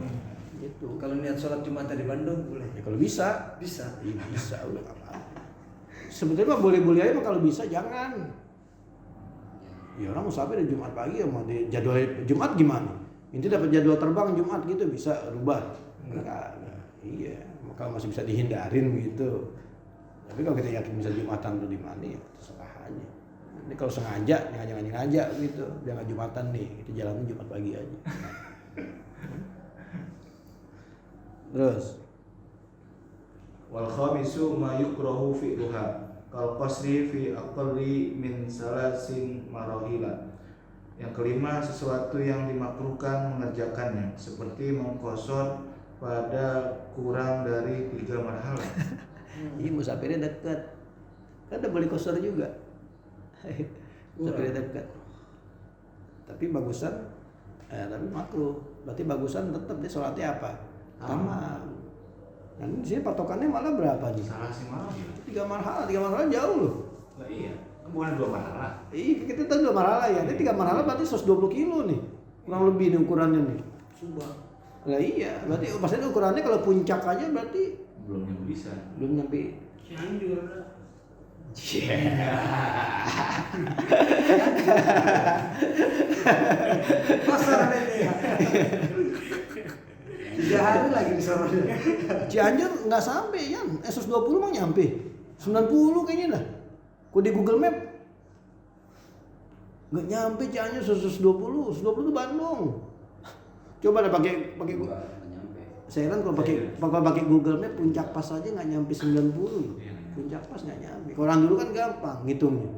gitu. Kalau niat sholat Jumat di Bandung boleh. Ya kalau bisa, Bisa. iya bisa udah nggak apa-apa. Sebetulnya mah boleh-boleh aja mah kalau bisa jangan. Ya orang musafir di Jumat pagi ya mau di jadwal Jumat gimana? Ini dapat jadwal terbang Jumat gitu bisa rubah. Enggak. Iya, kalau masih bisa dihindarin gitu. Tapi kalau kita yakin bisa Jumatan tuh di mana ya terserah aja. Ini kalau sengaja gitu, jangan Jumatan nih, kita jalan Jumat pagi aja. Terus Wal khamisu ma yukrahu fi'luha kal qasri fi aqalli min salasin marahila. Yang kelima, sesuatu yang dimakruhkan mengerjakannya, seperti mengqasar pada kurang dari 3 marhalah. ini musafirnya dekat, kan udah boleh kosor juga. Musafirnya dekat, tapi bagusan, tapi makruh. Berarti bagusan tetap dia sholatnya apa? Tamam. Nah di sini patokannya malah berapa nih? Salah sih malah. 3 marhalah jauh loh. Nah, iya, kan bukan 2 marhalah. Iya kita tahu 2 marhalah ya. Ini 3 marhalah berarti 120 kilo nih, kurang lebih nih ukurannya nih. Subah. Lah iya, berarti maksudnya ukurannya kalau puncak aja berarti Belum yang bisa. belum nyampe. Cianjur ada. Pasar ini. 3 hari lagi di sana. Cianjur nggak sampai ya, 120 mah nyampe, 90 kayaknya dah. Kok di Google Map nggak nyampe Cianjur 120 itu Bandung. Coba dah pakai saya kan kalau pakai Google Map puncak pas aja nggak nyampe 90. Puncak pas nggak nyampe. Kalau orang dulu kan gampang ngitungnya.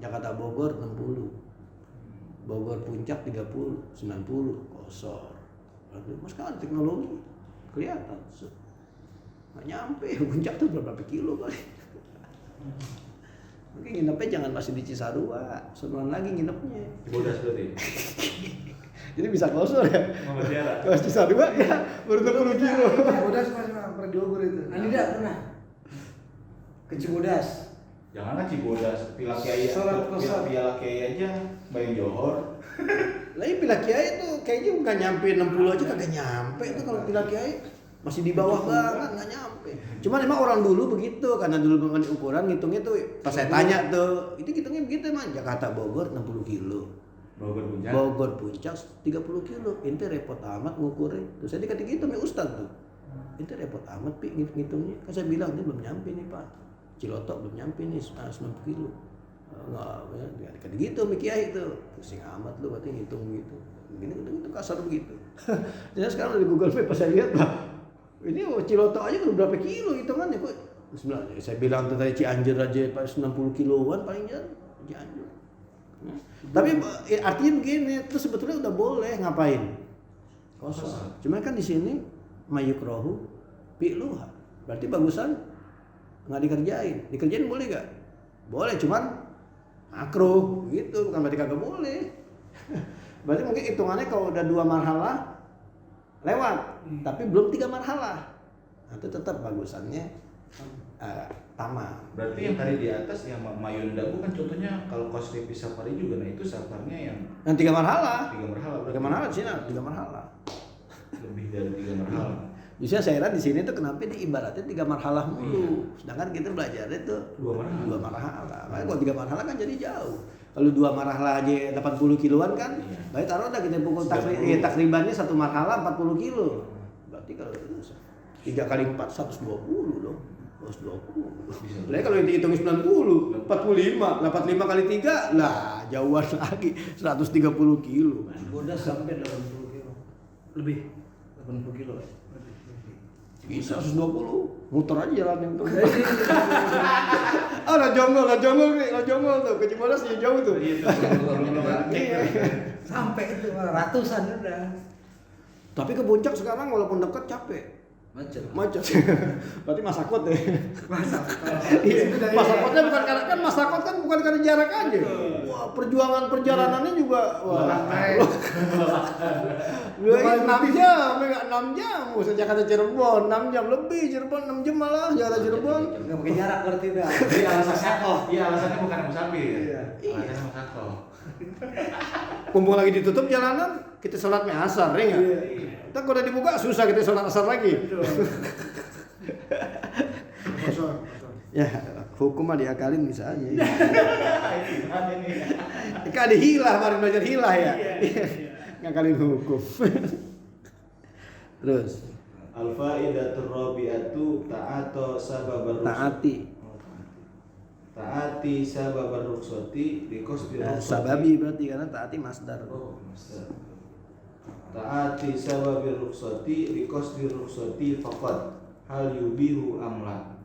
Jakarta Bogor 60. Bogor puncak 30, 90 kosor. Mas kan ada teknologi kelihatan. Nggak nyampe puncak tuh berapa kilo kali. Mungkin nginepnya jangan masih di Cisarua, sebulan lagi nginepnya. Bodas berarti. Jadi bisa kosor ya. Mau berjarak. Kalau Cisarua ya baru 60 kilo. Bodas mas pernah di Bogor itu. Anida pernah ke Cibodas. Jangan kan Cibodas, Pila Kiai, Sholat kosong. Pila Kiai aja, Bayang Johor. Lah ini Pila Kiai itu kayaknya nggak nyampe 60 aja kagak nyampe itu kalau Pila Kiai masih di bawah banget nggak nyampe. Cuman emang orang dulu begitu karena dulu mengenai ukuran ngitungnya tuh pas saya tanya tuh itu hitungnya begitu emang Jakarta Bogor 60 kilo. Bogor puncak 30 kilo. Ente repot amat ngukurin. Terus saya dikata gitu sama Ustaz tuh. Ente repot amat pi ngitungnya. Kan saya bilang ini belum nyampe nih Pak. Ciloto belum nyampe nih 90 kilo. Enggak dikata gitu sama Kiai itu. Pusing amat lu berarti ngitung gitu. Begini itu kasar begitu. Jadi sekarang di Google Map pas saya lihat lah. Ini Ciloto aja kan berapa kilo hitungannya kok. Sebenarnya saya bilang tuh tadi Cianjur aja pas 90 kiloan paling jauh Cianjur. Tapi artinya begini, itu sebetulnya udah boleh ngapain? Kosor. Cuma kan di sini mayukrohu fi'luha. Berarti bagusan nggak dikerjain boleh gak? Boleh, cuman makruh gitu, bukan berarti kagak boleh. Berarti mungkin hitungannya kalau udah 2 marhalah lewat, tapi belum 3 marhalah, nah, itu tetap bagusannya tamam. Berarti yang tadi di atas yang mayundabu kan contohnya kalau kosri fi safari juga, nah itu safarnya yang 3 marhalah. 3 marhalah. 3 marhalah di sini 3 marhalah. Lebih dari 3 marhalah. Justru saya heran di sini tuh kenapa diibaratnya 3 marhalah mulu. Sedangkan kita belajarnya tuh 2 marhalah. Makanya kalau 3 marhalah kan jadi jauh. Kalau 2 marhalah aja 80 kiloan kan, baik taruh dah kita pukul takribannya 1 marhalah 40 kilo. Berarti kalau itu 3 kali 4 120 dong. 120. Lah kalau dihitung 90, 45, 85 kali 3, lah jauhan lagi 130 kilo. Udah sampai 80 kilo. Lebih 80 kilo ya. Bisa 120, muter aja jalan yang tuh. Lah jonggol tuh, ke Cibodas ya jauh tuh. Sampai itu ratusan udah. Tapi ke puncak sekarang walaupun dekat capek. Macet. Berarti masakot deh. Masakotnya bukan karena masakot kan bukan karena jarak aja. Wah, perjalanannya juga wah. 6 jam, usah Jakarta Cirebon 6 jam lebih, Cirebon 6 jam malah Jakarta Cirebon. Enggak pakai jarak berarti dah. Alasannya bukan musafir. Alasannya musafir. Mumpung lagi ditutup jalanan, kita sholat asar, ya nggak? Kita kalau udah dibuka susah kita sholat asar lagi. Ya, hukum mah diakalin bisa aja. Kan ada hilah, baru belajar hilah ya. Ngakalin hukum. Terus Al-faidatur rabi'atu ta'ato sababar taati sababar rukhsati liqasdi rukhsati. Sababi berarti karena taati masdar. Taati sababar rukhsati liqasdi rukhsati faqad hal yubihu amla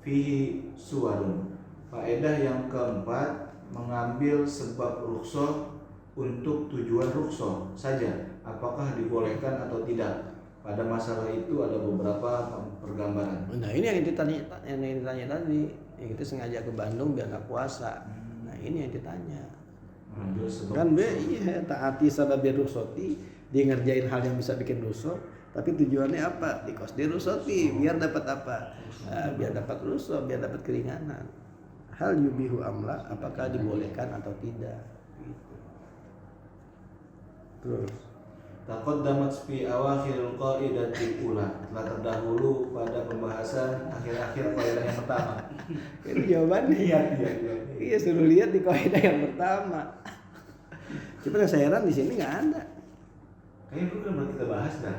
fihi suwarun. Faedah yang keempat, mengambil sebab rukhsah untuk tujuan rukhsah saja, apakah dibolehkan atau tidak. Pada masalah itu ada beberapa pergambaran. Nah ini yang ditanya tadi, ya kita sengaja ke Bandung biar nggak puasa. Nah ini yang ditanya. Kan iya taati sababi rukhsati, dia ngerjain hal yang bisa bikin rukhsah, tapi tujuannya apa? Diqasdi rukhsati, biar dapat apa? Biar dapat rukhsah, biar dapat keringanan. Hal yubihu amla, apakah dibolehkan atau tidak? Gitu. Terus Taqaddamat fi awakhiril qaidati ula, telah terdahulu pada pembahasan akhir-akhir kaidah yang pertama. Ini jawabannya. Iya, suruh lihat di kaidah yang pertama. Cuma yang saya heran di sini nggak ada. Kayaknya dulu kan pernah kita bahas dah.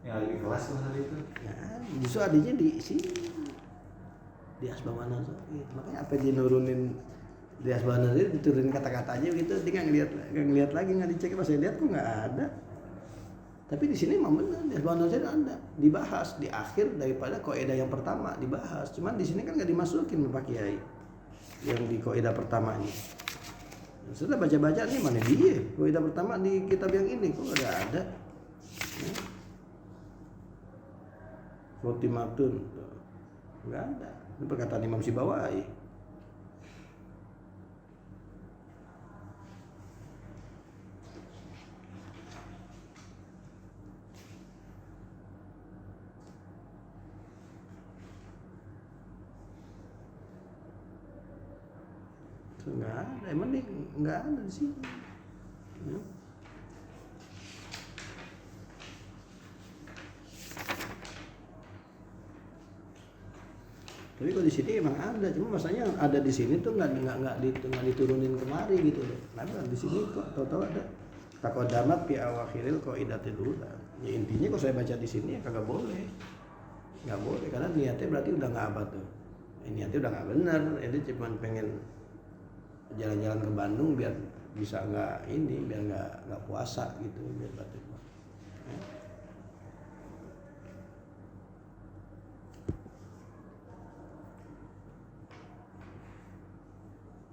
Yang lagi kelas masalah itu. Nah, justru adanya di sini. Di Asbabana. Makanya apa dinurunin di Asbabana itu diturunin kata-katanya begitu, dia nggak ngeliat lagi, nggak dicek, pas saya lihat kok nggak ada. Tapi di sini memang benar di Asbabana saya ada, dibahas di akhir daripada kaidah yang pertama dibahas. Cuman di sini kan nggak dimasukin Pak Kiai yang di kaidah pertama ini. Sudah baca-baca nih mana dia kaidah pertama di kitab yang ini kok nggak ada. Khotimatun nggak ada. Ini perkataan Imam Sibawai. Nggak ada, emang nih nggak ada di sini. Ya. Tapi kalau di sini emang ada, cuma masanya ada di sini tuh nggak diturunin kemari gitu loh. Kenapa di sini kok tahu-tahu ada taqaddamat fi awakhiril qaidatil ula. Ya intinya kalau saya baca di sini ya kagak boleh, nggak boleh karena niatnya berarti udah nggak apa tuh. Niatnya udah nggak benar, itu cuma pengen jalan-jalan ke Bandung biar bisa nggak ini, biar nggak puasa gitu, biar batin.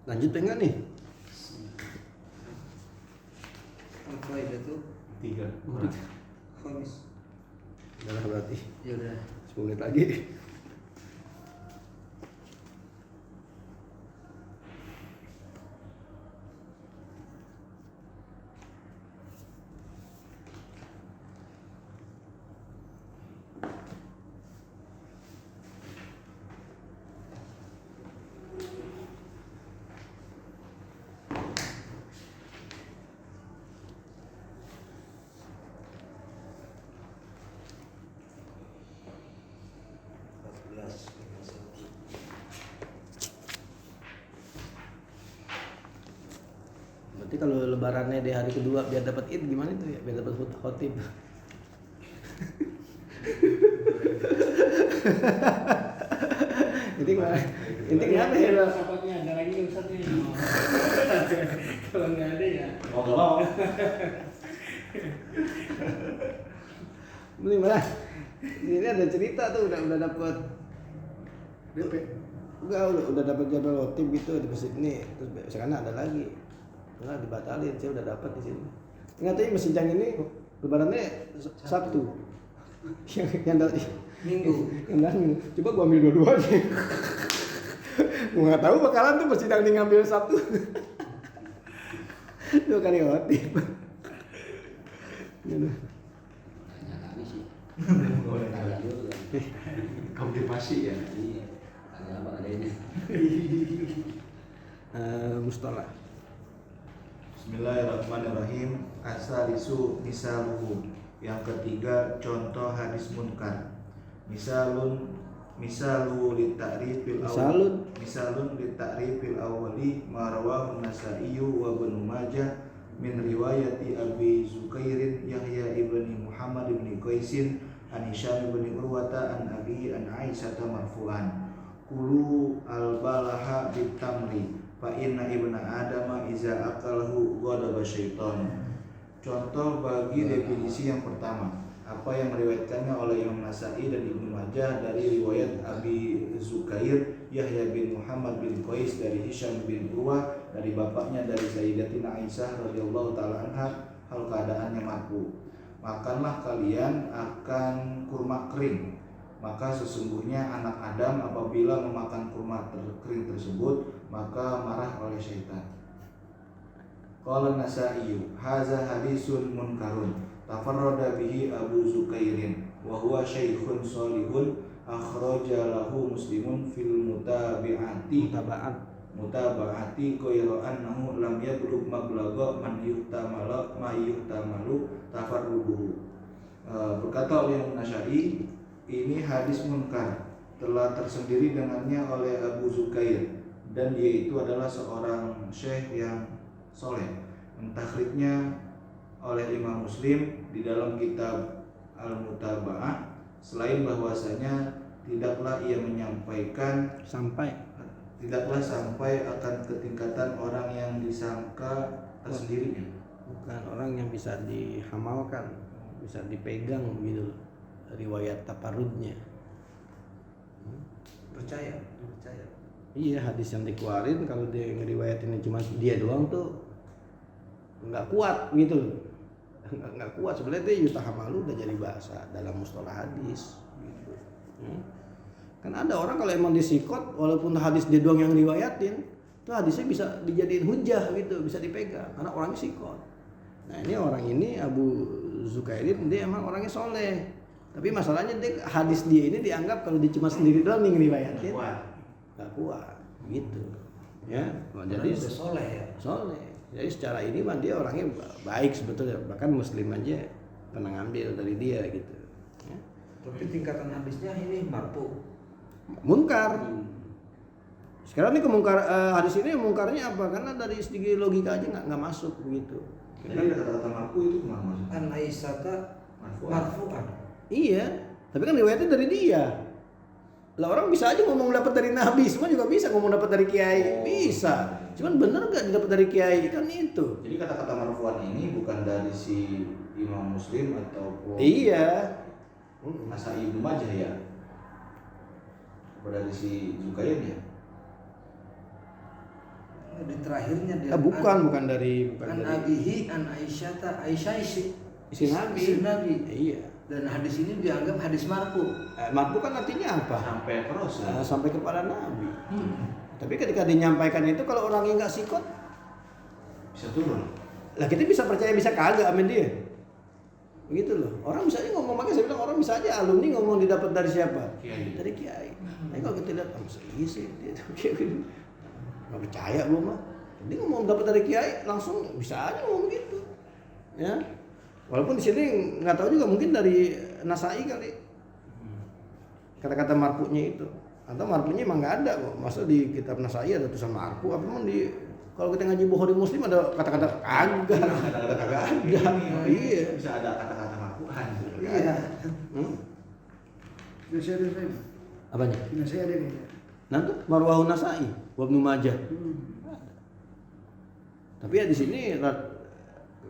Lanjut enggak nih? Khamis. Udah berarti Ya udah. 10 menit lagi. Berarti kalau lebarannya di hari kedua biar dapat Id gimana itu ya? Biar dapat khotib. Inti gimana? Inti kenapa ya? Sahabatnya ada lagi Ustaznya. Kalau nggak ada ya. Mau nggak mau. Beli mana? Ini ada cerita tuh udah dapat DP. enggak udah dapat jadwal khotib gitu di masjid ini. Terus sekarang ada lagi. Enggak dibatalin, saya udah dapat di sini. Ingat aja Mas Incang ini lebarannya Sabtu. yang Minggu. Yang Minggu. Coba gua ambil dua-duanya. Gua enggak tahu bakalan tuh masjid yang ngambil Sabtu. 2 kali khotib. Gitu. Tanya kami sih. Boleh Tanya nanya. dulu kan. Konfirmasi ya. Iya. Tanya apa adanya. Mustalah. Bismillahirrahmanirrahim. Asalisu misaluhu. Yang ketiga contoh hadis munkar. Misalu litta'rifil awwal. Misalun litta'rifil awwali ma rawahu An-Nasa'i wa Ibnu Majah min riwayati Abi Zukairin Yahya ibni Muhammad ibni Qaisin an Hisham ibni Urwata an Abi an Aisyah marfu'an. Kulu al-balaha bitamri fa inna ibna adama iza akalahu ghadaba syaitan. Contoh bagi definisi yang pertama, apa yang meriwayatkannya oleh Imam Nasa'i dan Ibnu Majah dari riwayat Abi Zukair Yahya bin Muhammad bin Qais dari Hisham bin Urwah dari bapaknya dari Sayyidatina Aisyah radhiyallahu taala anha, hal keadaannya marfu. Makanlah kalian akan kurma kering, maka sesungguhnya anak Adam apabila memakan kurma kering tersebut maka marah oleh syaitan. Qala Nasa'i hadza hadisun munkarun tafarrada bihi Abu Zukairin wa huwa syaikhun salihun akhraja lahu Muslimun fil mutaba'ati ghayra annahu lam yablugh mablagha man yuhtamalu tafarruduhu. Berkata oleh Nasa'i, ini hadis munkar telah tersendiri dengannya oleh Abu Zukair dan dia itu adalah seorang syekh yang soleh. Mentakhrijnya oleh Imam Muslim di dalam kitab Al-Mutaba'ah, selain bahwasanya tidaklah ia menyampaikan Sampai akan ketingkatan orang yang disangka tersendirinya. bukan orang yang bisa dihamalkan, bisa dipegang gitu riwayat taparudnya. Percaya. Iya, hadis yang dikeluarin kalau dia ngeriwayatinnya cuma dia doang tuh nggak kuat gitu. Nggak kuat sebenarnya dia yutahamalu udah jadi bahasa dalam mustalah hadis gitu. Kan ada orang kalau emang disikot walaupun hadis dia doang yang riwayatin, itu hadisnya bisa dijadiin hujah gitu, bisa dipegang karena orangnya sikot. Nah, ini orang ini Abu Zukairin dia emang orangnya soleh. Tapi masalahnya dia, hadis dia ini dianggap kalau dia cuma sendiri doang nih ngeriwayatin nggak kuat gitu ya. Jadi Udah soleh ya. soleh. Jadi secara ini mah dia orangnya baik sebetulnya, bahkan Muslim aja pernah ngambil dari dia gitu ya. Tapi tingkatan hadisnya ini marfu. Munkar. Sekarang nih hadis ini mungkarnya apa? Karena dari segi logika aja nggak masuk begitu. Jadi ada kata-kata marfu itu kemana masuk? An Aisyata marfu'an. Iya, tapi kan riwayatnya dari dia. Lah orang bisa aja ngomong dapat dari Nabi, semua juga bisa ngomong dapat dari kiai, bisa. Cuman bener nggak dapat dari kiai kan itu? Jadi kata-kata marfu'an ini bukan dari si Imam Muslim ataupun Iya. Nasa'i Ibnu Majah ya? Apa dari si Zukair ya? Di terakhirnya dia Bukan dari an Abihi an Aisyata Aisyah Istri Nabi. Istri Nabi. Iya. Dan hadis ini dianggap hadis marfu. Marfu kan artinya apa? Sampai ke Rasul. Sampai kepada Nabi. Tapi ketika dinyampaikan itu kalau orangnya nggak sikot, Bisa turun. lah kita bisa percaya bisa kagak amin dia. Begitu loh. Orang bisa aja ngomong, makanya saya bilang orang bisa aja alumni ngomong didapat dari siapa? Kiai. Dari kiai. Nah kalau kita lihat, iya sih dia kiai. Nggak percaya gua mah. Dia ngomong dapat dari kiai langsung bisa aja ngomong gitu. Ya. Walaupun di sini nggak tahu juga mungkin dari Nasai kali. Kata-kata marfu'nya itu. Atau marfu'nya emang nggak ada kok. Masa di kitab Nasai ada tulisan marfu', apa memang di kalau kita ngaji Bukhari Muslim ada kata-kata kagak. Kagak ada. Iya. Bisa ada kata-kata Al-Quran. Iya. Nasi ada saya. Apanya? Nasi ada kayaknya. Nanti Marwahu Nasai, wa Ibnu Majah. Tapi ya di sini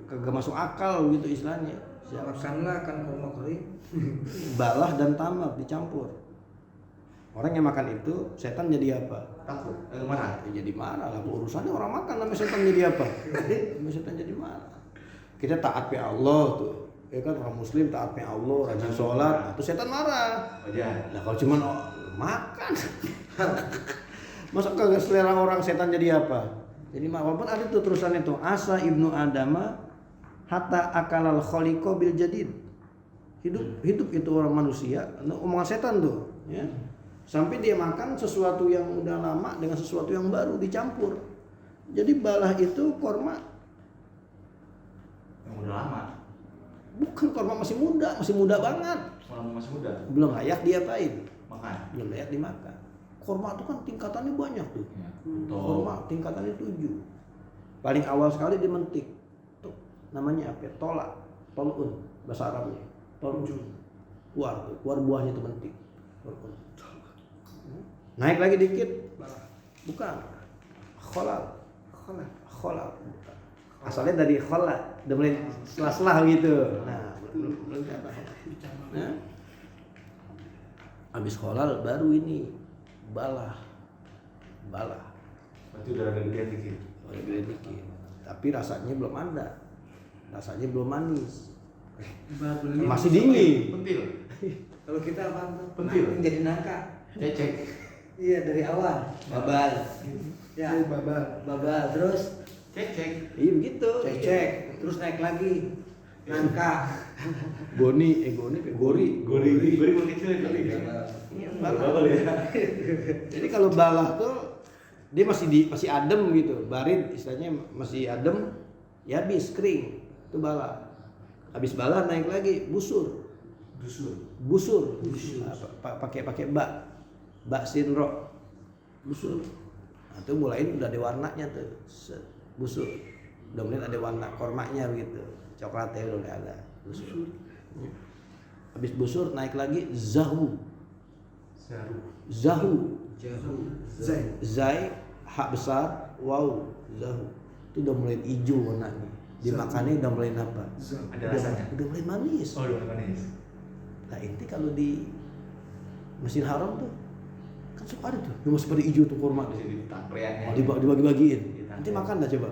kagak masuk akal gitu istilahnya. Makanlah kan kurma kering. Balah dan tamar dicampur. Orang yang makan itu setan jadi apa? Takut. Marah. Ya jadi marah lah. Urusannya orang makan namanya setan jadi apa? Namanya setan jadi marah. Kita taat pe Allah tuh. Ya kan orang muslim taat pe Allah, rajin sholat. Itu setan marah. Wajar. Lah kalau cuma makan. Masa kagak selera orang setan jadi apa? Jadi walaupun ada tuh terusan itu asa ibnu adama hatta akalal khaliqo bil jadid. Hidup itu orang manusia, omongan setan tuh, ya. Sampai dia makan sesuatu yang udah lama dengan sesuatu yang baru dicampur. Jadi balah itu korma Yang udah lama. bukan korma masih muda banget. Orang masih muda. Belum layak diapain, Makan. belum layak dimakan. Korma itu kan tingkatannya banyak tuh. Ya. Korma tingkatannya 7. Paling awal sekali dimentik. Tuh, namanya apa? Tolun bahasa Arabnya. Tolun. Keluar buahnya itu mentik. Tolun. Naik lagi dikit. Bukan. Kholal. Bukan. Asalnya dari khola, udah mulai selah-selah gitu. Nah, belum kata. Nah. Habis kholal baru ini balah. Berarti udah ada gede dikit. Oleh gede dikit. Tapi rasanya belum ada. Rasanya belum manis. Masih dingin. Pentil. Kalau kita apa tuh? Pentil. Yang jadi nangka. Cecek. Iya dari awal. Babal. Ya. Babal. Terus Cecek. Iya begitu. cecek. Terus naik lagi. Nangka. Gori. Gori paling kecil ya kali. Iya, Babal ya. Jadi kalau balah tuh dia masih adem gitu. Barit istilahnya masih adem, ya habis kering. Itu balah. Habis balah naik lagi busur. Pakai bak sinro. Busur. Nah, itu mulain udah ada warnanya tuh. Busur. Udah mulai ada warna kormanya begitu. Coklatnya udah ada. Busur. Habis busur naik lagi zahu. Zai hak besar, wow, zahu. Itu udah mulai hijau warnanya. Dimakannya udah mulai apa? Ada rasanya. Udah mulai manis. Oh, udah manis. Nah, inti kalau di Masjidil Haram tuh kan suka ada tuh yang masih pada hijau tuh kurma Di sini tangkreannya. dibagi-bagiin. Ditangkrean. Nanti makan dah coba.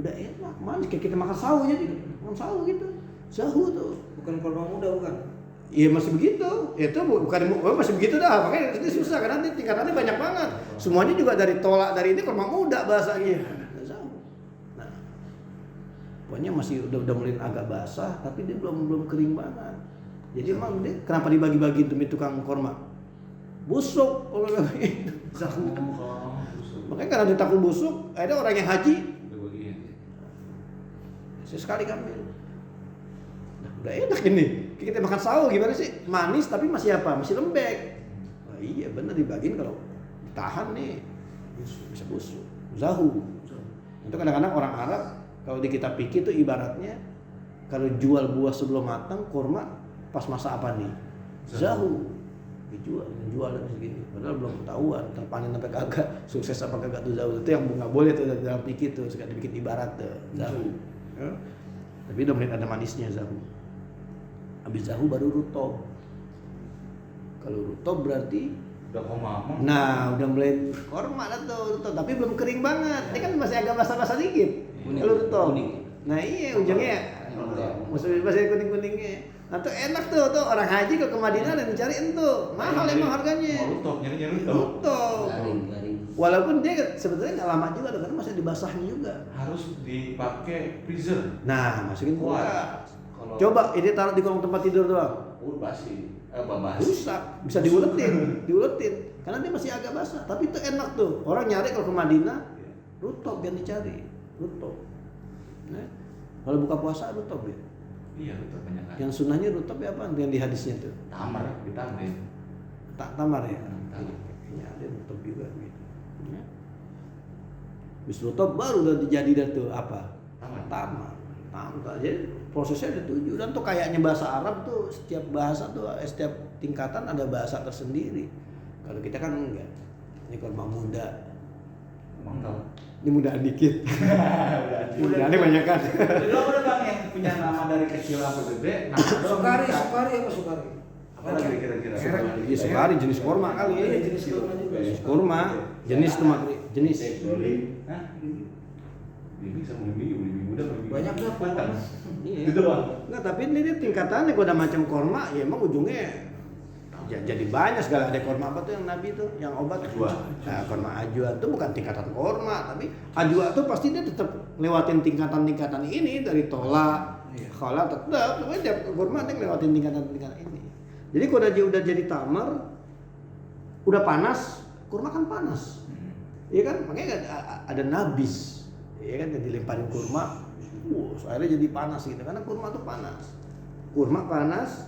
Udah enak, manis kayak kita makan sahu aja gitu. Makan sahu gitu. Sahu tuh. Bukan kurma muda bukan. Iya masih begitu. Itu bukan masih begitu dah. Makanya ini susah karena nanti tingkatannya banyak banget. Semuanya juga dari tolak dari ini kurma muda bahasanya. Nah, pokoknya masih udah mulai agak basah tapi dia belum kering banget. Jadi emang dia kenapa dibagi-bagi demi tukang kurma? Busuk kalau gitu. Makanya karena dia takut busuk, ada orang yang haji sesekali ngambil. Nah, udah enak ini. Kita makan sawo gimana sih? Manis tapi masih apa? Masih lembek. Nah, iya bener dibagiin kalau ditahan nih bisa busuk. Zahu. Itu kadang-kadang orang Arab kalau di kitab fikih itu ibaratnya kalau jual buah sebelum matang kurma pas masa apa nih? Zahu. Dijual dan segini. Padahal belum ketahuan terpanen sampai kagak, sukses apa kagak tuh zahu. Itu yang nggak boleh tuh dalam fikih tuh, sekali dibikin ibarat tuh zahu. Ya. Tapi udah mulai ada manisnya zahu. Habis zahu baru rutob. Kalau rutob berarti udah koma. Nah, udah mulai korma dah tuh rutob, tapi belum kering banget. Ini kan masih agak basah-basah dikit. Kalau rutob. Nah, iya ujungnya Masih kuning-kuningnya. Nah tuh enak tuh orang haji ke Madinah dan dicariin tuh. Mahal emang harganya. Mau rutok, nyari rutok. Rutok. Garing. Walaupun dia sebetulnya nggak lama juga, karena masih dibasahnya juga. Harus dipakai freezer. Nah, masukin kulkas. Kuat. Kalau Coba ini taruh di kolong tempat tidur doang. basi. Rusak, bisa diuletin. Karena dia masih agak basah. Tapi itu enak tuh. Orang nyari kalau ke Madinah, rutok yang dicari. Rutok. Nah, kalau buka puasa rutok ya. Iya, rutok banyak kan. Yang sunnahnya rutok ya apa? Yang di hadisnya tuh. Tamar, ditambahin. Tak tamar ya. Tamar. Kayaknya ada rutok juga gitu. Ya. Bis rutok baru udah jadi dah tuh apa? Tamar. Jadi prosesnya ada 7 dan tuh kayaknya bahasa Arab tuh setiap bahasa tuh setiap tingkatan ada bahasa tersendiri. Kalau kita kan enggak. Ini kurma muda. Mantap. Ini mudaan dikit. Mudaannya banyak kan. Jadi lo ada bang yang punya nama dari kecil sampai gede? Sukari apa Sukari? Apa lagi kira-kira? Iya sukari jenis kurma kali ya. Iya, jenis kurma juga. Jenis kurma, jenis tuh jenis. Hah? Bibi sama bibi muda sama bibi. Banyak dah kurma. Iya. Gitu bang. Enggak, tapi ini tingkatannya kalau udah macam kurma, ya emang ujungnya jadi banyak segala. Ada kurma apa tuh yang Nabi tuh, yang obat Ajwa. Nah, kurma ajwa itu bukan tingkatan kurma, tapi ajwa tuh pasti dia tetap lewatin tingkatan-tingkatan ini dari tola, khala tetap, pokoknya tiap kurma dia lewatin tingkatan-tingkatan ini. Jadi kalau udah jadi tamar, udah panas, kurma kan panas, iya kan, makanya ada nabis, iya kan, yang dilemparin kurma, akhirnya jadi panas gitu, karena kurma tuh panas, kurma panas.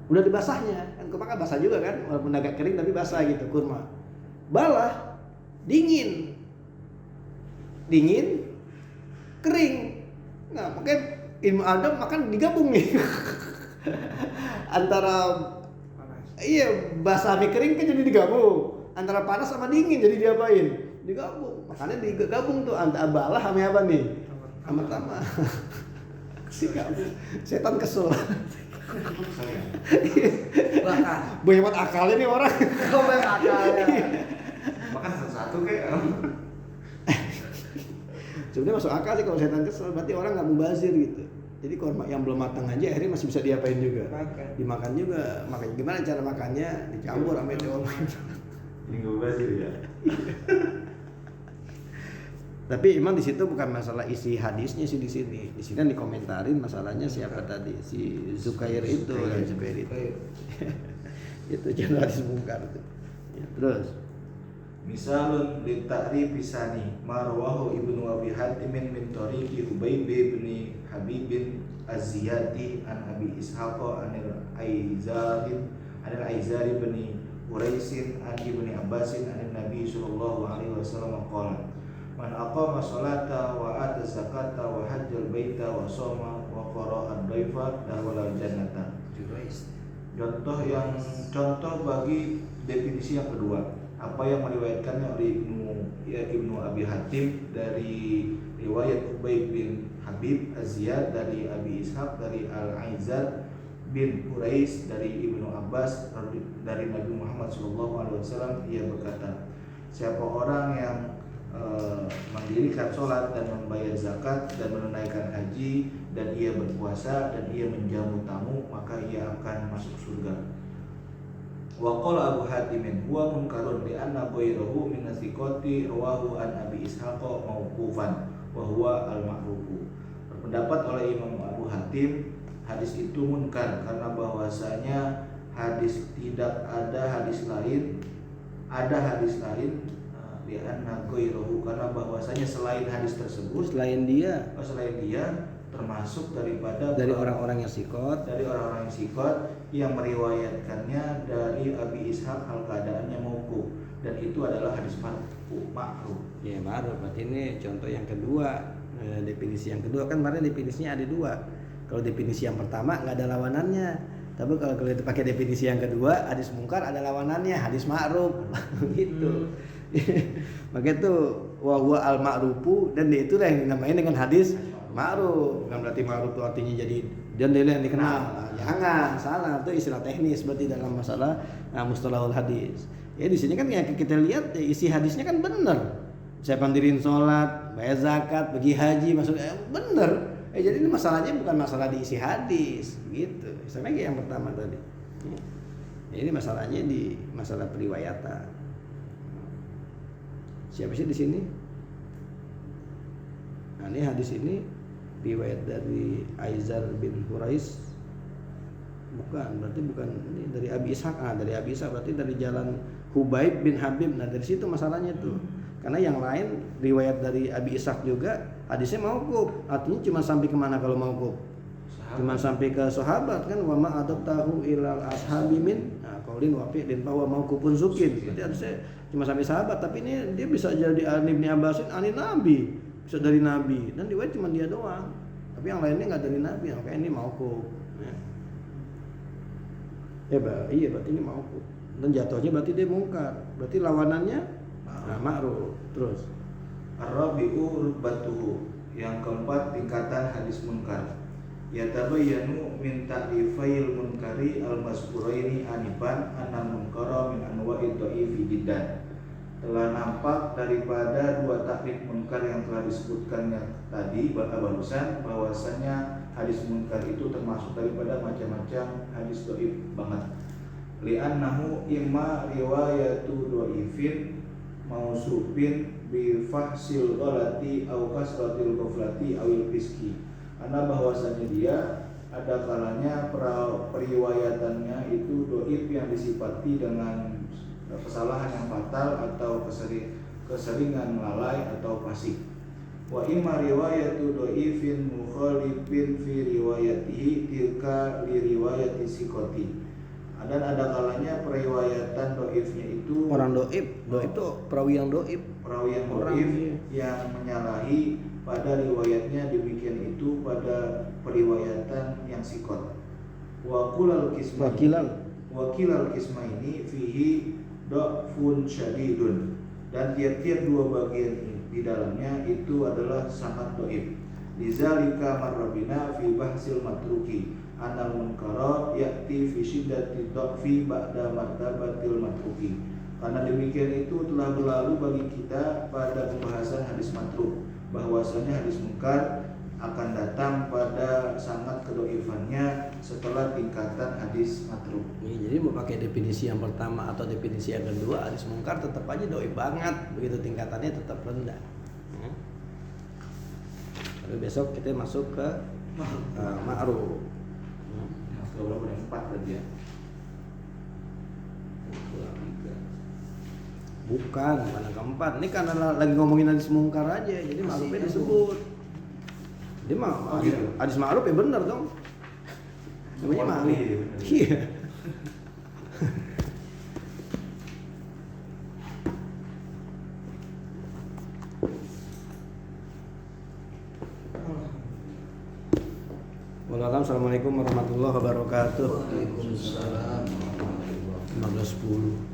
Udah dibasahnya, kan kurma kan basah juga kan, walaupun agak kering tapi basah gitu kurma. Balah, dingin, kering. Nah, makanya ilmu Adam makan digabung nih. Antara iya basah sama kering kan jadi digabung. Antara panas sama dingin jadi diapain? Digabung. Makanya digabung tuh antara balah sama apa nih? Sama tamar. Digabung. Setan kesel. Bahkan Banyak banget akalnya nih orang. Banyak akalnya. Makan satu-satu kayak. Sebenarnya masuk akal sih kalau setan kesel, berarti orang nggak mubazir gitu. Jadi kurma yang belum matang aja akhirnya masih bisa diapain juga. Makan. Dimakan juga. Makanya gimana cara makannya? Dicampur sama itu. Ini gue basir ya. Tapi emang di situ bukan masalah isi hadisnya sih di sini. Di sini kan dikomentarin masalahnya siapa tadi? Si Zukair itu, Zubair itu. Itu channel hadis mungkar itu. Ya, terus Misalun li ta'rif pisani marwahu Ibnu Abi Hatim min tariqi Hubayb bin Habib bin Az-Ziyadi an Abi Ishaq anil Aizari bin Quraisin an Ibnu Abbasin an Nabi sallallahu alaihi wasallam qala man aqama sholata wa ata zakata wa hajjal baita wa shoma wa qara'a ad-daifa dakhala jannata. Contoh bagi definisi yang kedua, apa yang meriwayatkannya oleh Ibnu Abi Hatim dari riwayat Ubay bin Habib Az-Ziyad dari Abi Ishaq dari Al-Aizar bin Quraish dari Ibnu Abbas dari Nabi Muhammad SAW. Ia berkata, siapa orang yang mendirikan sholat dan membayar zakat dan menunaikan haji dan ia berpuasa dan ia menjamu tamu, maka ia akan masuk surga. Wa qala Abu Hatim huwa munkarun li anna ghayrahu min thiqati rawahu an Abi Ishaq mauqufan wa huwa al-ma'ruf. Berpendapat oleh Imam Abu Hatim hadis itu munkar karena bahwasanya hadis tidak ada hadis lain, li anna ghayrahu karena bahwasanya selain hadis tersebut selain dia termasuk daripada dari orang-orang yang sikot, yang meriwayatkannya dari Abi Ishaq hal keadaannya mauquf dan itu adalah hadis ma'ruf. ya baru berarti ini contoh yang kedua. Definisi yang kedua kan kemarin definisinya ada dua. Kalau definisi yang pertama nggak ada lawanannya, tapi kalau kita pakai definisi yang kedua hadis mungkar ada lawanannya, hadis ma'ruf gitu. Makanya tuh wa huwa al ma'rufu dan itu lah yang dinamain dengan hadis ma'ruf. Bukan berarti ma'ruf itu artinya jadi dan dia yang dikenal. Jangan salah, itu istilah teknis berarti dalam masalah mustalahul hadis. Ya di sini kan yang kita lihat isi hadisnya kan benar. saya pendiriin sholat, bayar zakat, pergi haji, maksudnya bener. Jadi ini masalahnya bukan masalah diisi hadis, gitu. Sama kayak yang pertama tadi. Ini masalahnya di masalah periwayatan. Siapa sih di sini? Nah, ini hadis ini riwayat dari Aizar bin Hurais. Bukan, berarti bukan ini dari Abi Ishaq. Dari Abi Ishaq berarti dari jalan Hubaib bin Habib. Nah, dari situ masalahnya tuh. Karena yang lain riwayat dari Abi Ishaq juga hadisnya mauquf. Artinya cuma sampai kemana kalau mauquf? Cuma sampai ke sahabat kan, wa ma adabtahu ilal ashabi min qaulin wa fi'lin bahwa mauqufun sukin. Berarti harusnya cuma sampai sahabat, tapi ini dia bisa jadi Ibnu Abbasin ani nabi, bisa dari nabi. Dan riwayat cuma dia doang. Tapi yang lainnya enggak dari nabi, makanya ini mauquf. Iya berarti ini mauquf. Dan jatuhnya berarti dia mungkar. Berarti lawanannya ma'ruf. Terus Ar-rabi'u rutbatuhu, yang keempat tingkatan hadis munkar. Yatabayyanu min ta'rifail munkari al-mazkuraini anifan anna munkara min anwa'id dha'ifi jiddan. Telah nampak daripada dua takrif munkar yang telah disebutkannya tadi barusan, bahwasanya hadis munkar itu termasuk daripada macam-macam hadis dhaif banget. Li'annahu imma riwayatu dhaifin mausufin bi fahsil ghalati au kasratil ghaflati awil fiski. Karena bahwasanya dia ada kalanya periwayatannya itu dhaif yang disifati dengan kesalahan yang fatal atau keseringan lalai atau fasik. Wa imma riwayatu dhaifin mukhalifin fi riwayatihi tilka li riwayati siqati. Dan ada kalanya periwayatan dhaifnya itu orang dhaif itu perawi yang dhaif, yang menyalahi pada riwayatnya, demikian itu pada periwayatan yang siqat. Wa kilal qismaini fihi dhafun syadidun, dan tiap-tiap dua bagian di dalamnya itu adalah sangat dhaif. Lidzalika marrabina fi bahsil matruki anal munkara ya'ti fi shiddati dhaffi ba'da martabatil matruki. Karena demikian itu telah berlalu bagi kita pada pembahasan hadis matruk, bahwasanya hadis munkar akan datang pada sangat kedhaifannya setelah tingkatan hadis matruk. Jadi mau pakai definisi yang pertama atau definisi yang kedua, hadis munkar tetap aja dhaif banget, begitu tingkatannya tetap rendah. Lalu besok kita masuk ke ma'ruf. Berapa yang 4 tadi ya? Bukan yang keempat. Ini karena lagi ngomongin hadis munkar aja, jadi ma'rufnya disebut. Dia mah hadis ma'ruf ya bener dong. Namanya ma'ruf. Iya. Assalamualaikum warahmatullahi wabarakatuh. Waalaikumsalam. 15:10.